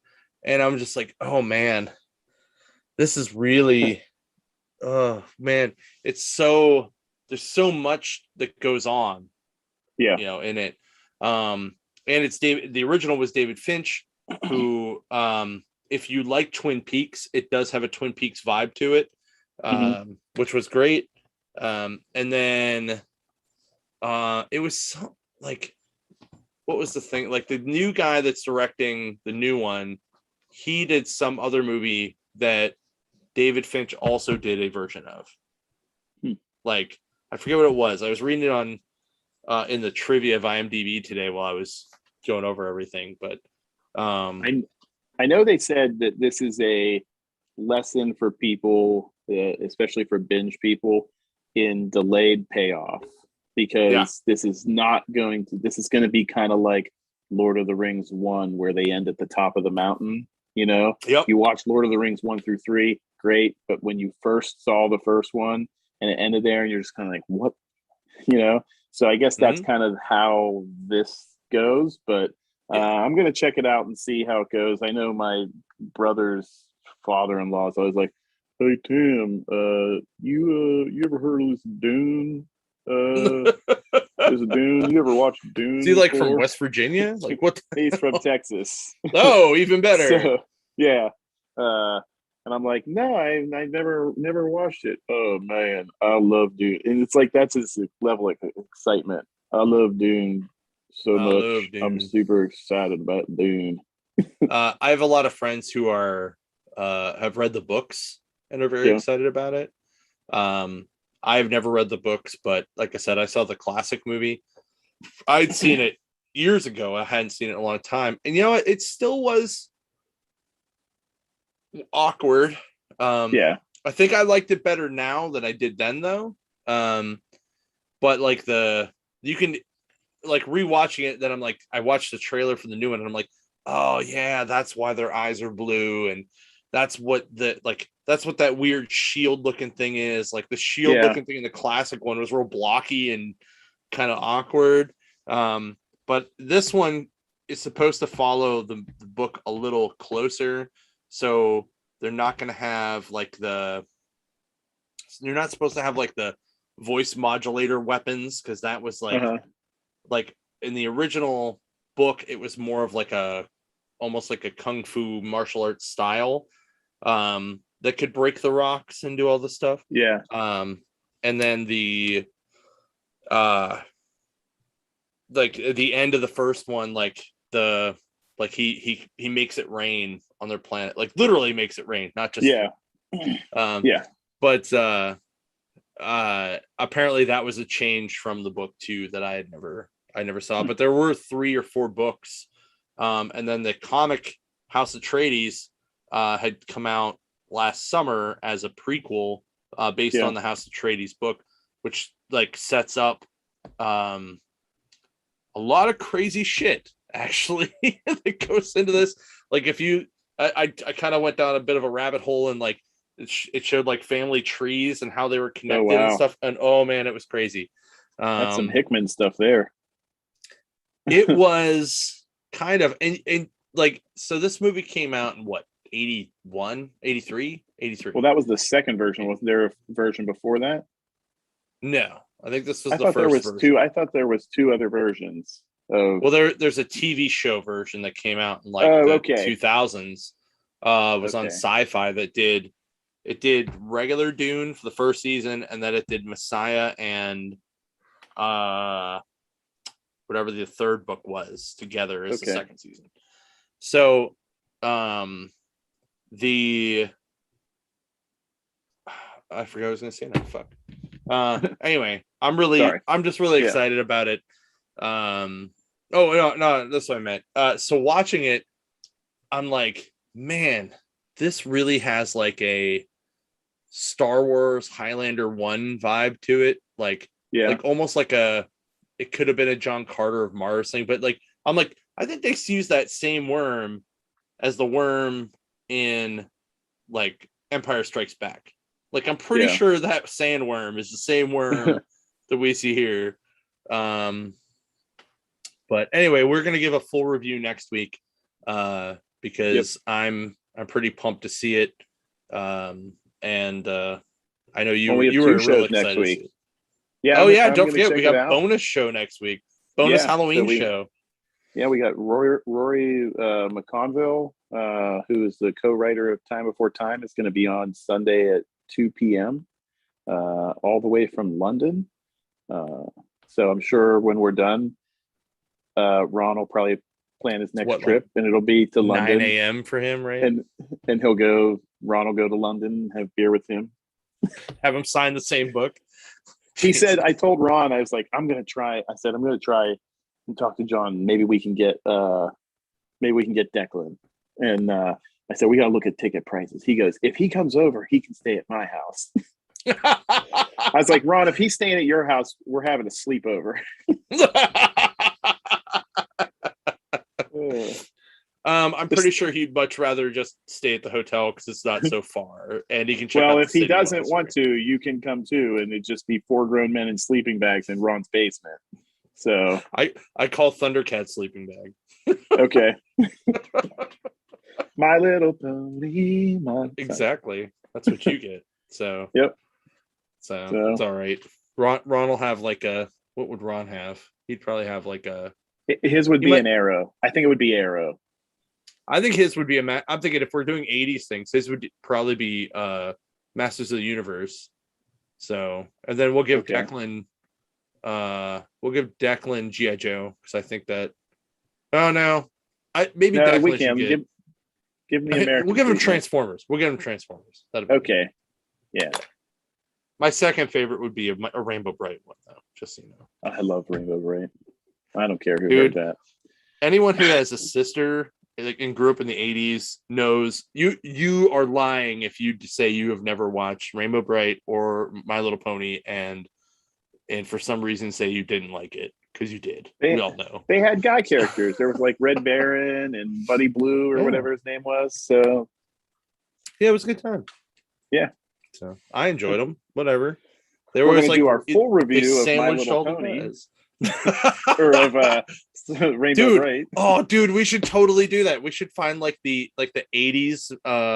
and I'm just like, oh man, this is really, oh man, it's so there's so much that goes on, Yeah. in it. And it's David. The original was David Finch, who, if you like Twin Peaks, it does have a Twin Peaks vibe to it, Mhm. which was great. And then it was like, what was the thing? Like the new guy that's directing the new one, he did some other movie that David Finch also did a version of. Hmm. Like I forget what it was. I was reading it on in the trivia of IMDb today while I was going over everything, but I know they said that this is a lesson for people, especially for binge people, in delayed payoff, yeah, because this is not going to. This is going to be kind of like Lord of the Rings 1, where they end at the top of the mountain. You know, yep, you watch Lord of the Rings 1 through 3, great, but when you first saw the first one and it ended there, and you're just kind of like, what, you know? So I guess that's mm-hmm. kind of how this goes, but Yeah, I'm gonna check it out and see how it goes. I know my brother's father-in-law is always like, "Hey Tim, you ever heard of this Dune? Uh, there's a Dune. You ever watched is Dune he like from before?" West Virginia? Like what? He's from Texas, Oh, even better. so yeah. And I'm like, no, I never watched it. Oh man, I love Dune, and it's like that's his level of excitement. I love Dune so I love much. I'm Dune. super excited about Dune. I have a lot of friends who are have read the books and are very Yeah. excited about it. Um, I've never read the books, but like I said, I saw the classic movie. I'd seen it years ago. I hadn't seen it in a long time, and it still was awkward. Um, Yeah. I think I liked it better now than I did then, though. Um, but like you can like rewatching it. Then I'm like, I watched the trailer for the new one, and I'm like, oh yeah, that's why their eyes are blue, and that's what that's what that weird shield looking thing is. Like the shield Yeah. looking thing in the classic one was real blocky and kind of awkward. But this one is supposed to follow the book a little closer, so they're not going to have you're not supposed to have like the voice modulator weapons because that was Uh-huh. like in the original book it was more of like a almost like a kung fu martial arts style that could break the rocks and do all the stuff. Yeah. And then the uh like at the end of the first one, he makes it rain on their planet, like literally makes it rain, not just Yeah. um Yeah. but apparently that was a change from the book too that I never saw, but there were 3 or 4 books. And then the comic House Atreides had come out last summer as a prequel based Yeah. on the House Atreides book, which like sets up a lot of crazy shit actually that goes into this. Like if you, I kind of went down a bit of a rabbit hole and like it showed like family trees and how they were Oh connected and wow. stuff. And oh man, it was crazy. That's some Um, Hickman stuff there. it was kind of and like so this movie came out in what 81, 83, 83. Well, that was the second version. Was there a version before that? No, I think this was I the thought there first was two. version. I thought there was two other versions of. Well, there's a TV show version that came out in like Oh, the okay. 2000s. Was on Okay. Sci-Fi that did regular Dune for the first season, and then it did Messiah and uh whatever the third book was together as the Okay. second season. So the I forgot what I was gonna say now. Fuck. Anyway, Sorry. I'm just really Yeah. excited about it. Oh no, that's what I meant. So watching it, I'm like, man, this really has like a Star Wars Highlander 1 vibe to it. Yeah. Like almost like it could have been a John Carter of Mars thing, but like, I'm like, I think they used that same worm as the worm in like Empire Strikes Back. Like, I'm pretty Yeah. sure that sandworm is the same worm that we see here. But anyway, we're gonna give a full review next week because I'm pretty pumped to see it. And I know Well, we have you two were real shows next excited to see week. it. Yeah, Oh yeah, I'm don't going to forget check we it got out. bonus show next week. Bonus Yeah, so Halloween show. Yeah, we got Rory McConville, who is the co-writer of Time Before Time. It's going to be on Sunday at 2 p.m. All the way from London. So I'm sure when we're done, Ron will probably plan his next trip, and it'll be to 9 London. 9 a.m. for him, right? And Ron will go to London, have beer with him. Have him sign the same book. He said, I told Ron, I was like, I'm going to try and talk to John. Maybe we can get Declan. And I said, we got to look at ticket prices. He goes, if he comes over, he can stay at my house. I was like, Ron, if he's staying at your house, we're having a sleepover. I'm pretty sure he'd much rather just stay at the hotel because it's not so far, and he can check out Well, the if he city doesn't want to, you can come too, and it'd just be 4 grown men in sleeping bags in Ron's basement. So I call Thundercat sleeping bag. Okay. My Little Pony. Exactly. That's what you get. So yep. So it's all right. Ron will have like what would Ron have? He'd probably have like his would be an arrow. I think it would be arrow. I think his would be I'm thinking if we're doing 80s things, his would probably be Masters of the Universe. So, and then we'll give Declan G.I. Joe because I think that Declan we can give me American. We'll give him Transformers. That'd be okay. Yeah. My second favorite would be a Rainbow Bright one, though. Just so you know. I love Rainbow Bright. I don't care who heard that. Anyone who has a sister and grew up in the 80s knows you are lying if you say you have never watched Rainbow Bright or My Little Pony and for some reason say you didn't like it, because you did. We all know. They had guy characters. There was like Red Baron and Buddy Blue or whatever his name was. So yeah, it was a good time. Yeah. So I enjoyed them. Whatever. We're going to do our full review of My Little Pony. Or of Rainbow Bright. Oh, dude, we should totally do that. We should find like the 80s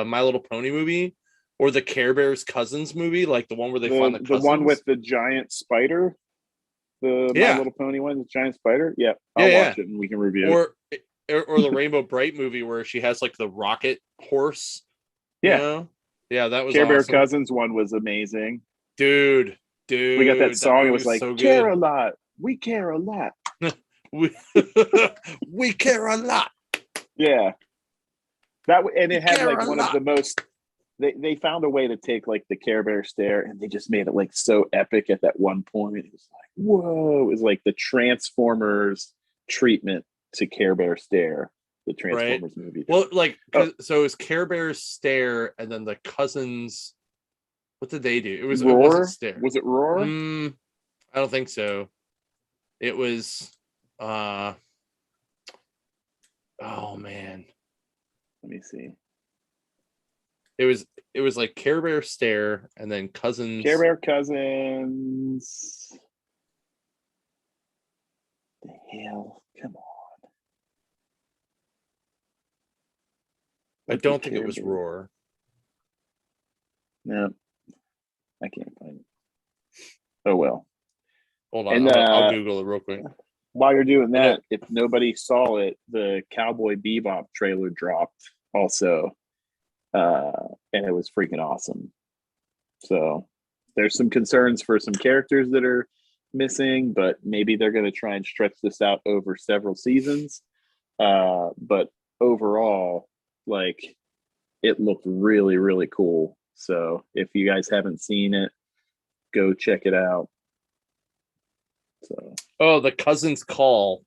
My Little Pony movie or the Care Bears Cousins movie, like the one where they find the cousins. The one with the giant spider. My Little Pony one, the giant spider. Yeah, I'll watch it and we can review it. Or the Rainbow Bright movie where she has like the rocket horse. Yeah. You know? Yeah, that was Care Bear awesome. Cousins one was amazing. Dude. We got that song. It was like, so care a lot. We care a lot. we care a lot. Yeah. And it had like one of the most, they found a way to take like the Care Bear stare and they just made it like so epic at that one point. It was like, whoa. It was like the Transformers treatment to Care Bear stare. The Transformers movie. Well, like, so it was Care Bear's stare, and then the cousins. What did they do? It was Roar. It wasn't stare. Was it Roar? I don't think so. It was. Oh man. Let me see. It was like Care Bear stare, and then cousins. Care Bear Cousins. The hell! Come on. I don't think it was Roar. No, I can't find it. Oh well. Hold on, I'll Google it real quick. While you're doing that, if nobody saw it, the Cowboy Bebop trailer dropped also, and it was freaking awesome. So there's some concerns for some characters that are missing, but maybe they're going to try and stretch this out over several seasons. But overall, like, it looked really, really cool. So if you guys haven't seen it, go check it out. So, Oh, the Cousin's Call.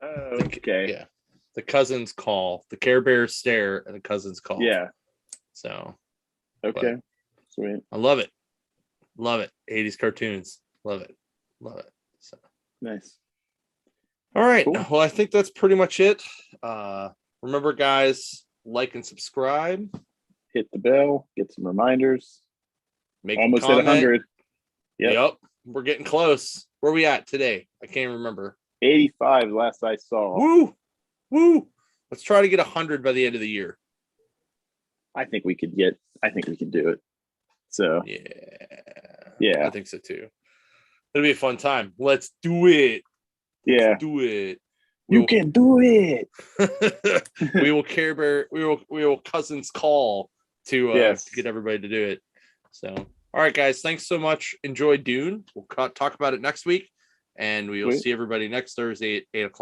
okay. Yeah. The Cousin's Call. The Care Bears Stare and the Cousin's Call. Yeah. So, okay. Sweet. I love it. Love it. 80s cartoons. Love it. Love it. So. Nice. All right. Cool. Well, I think that's pretty much it. Remember, guys, like and subscribe. Hit the bell. Get some reminders. Make Almost a at comment. 100. Yep. We're getting close. Where are we at today? I can't remember. 85 last I saw. Woo! Woo! Let's try to get 100 by the end of the year. I think we could do it. So yeah. I think so too. It'll be a fun time. Let's do it. Yeah. Let's do it. You can do it. We will Care Bear. We will Cousins Call to get everybody to do it. So, all right, guys. Thanks so much. Enjoy Dune. We'll talk about it next week, and we will see everybody next Thursday at 8:00.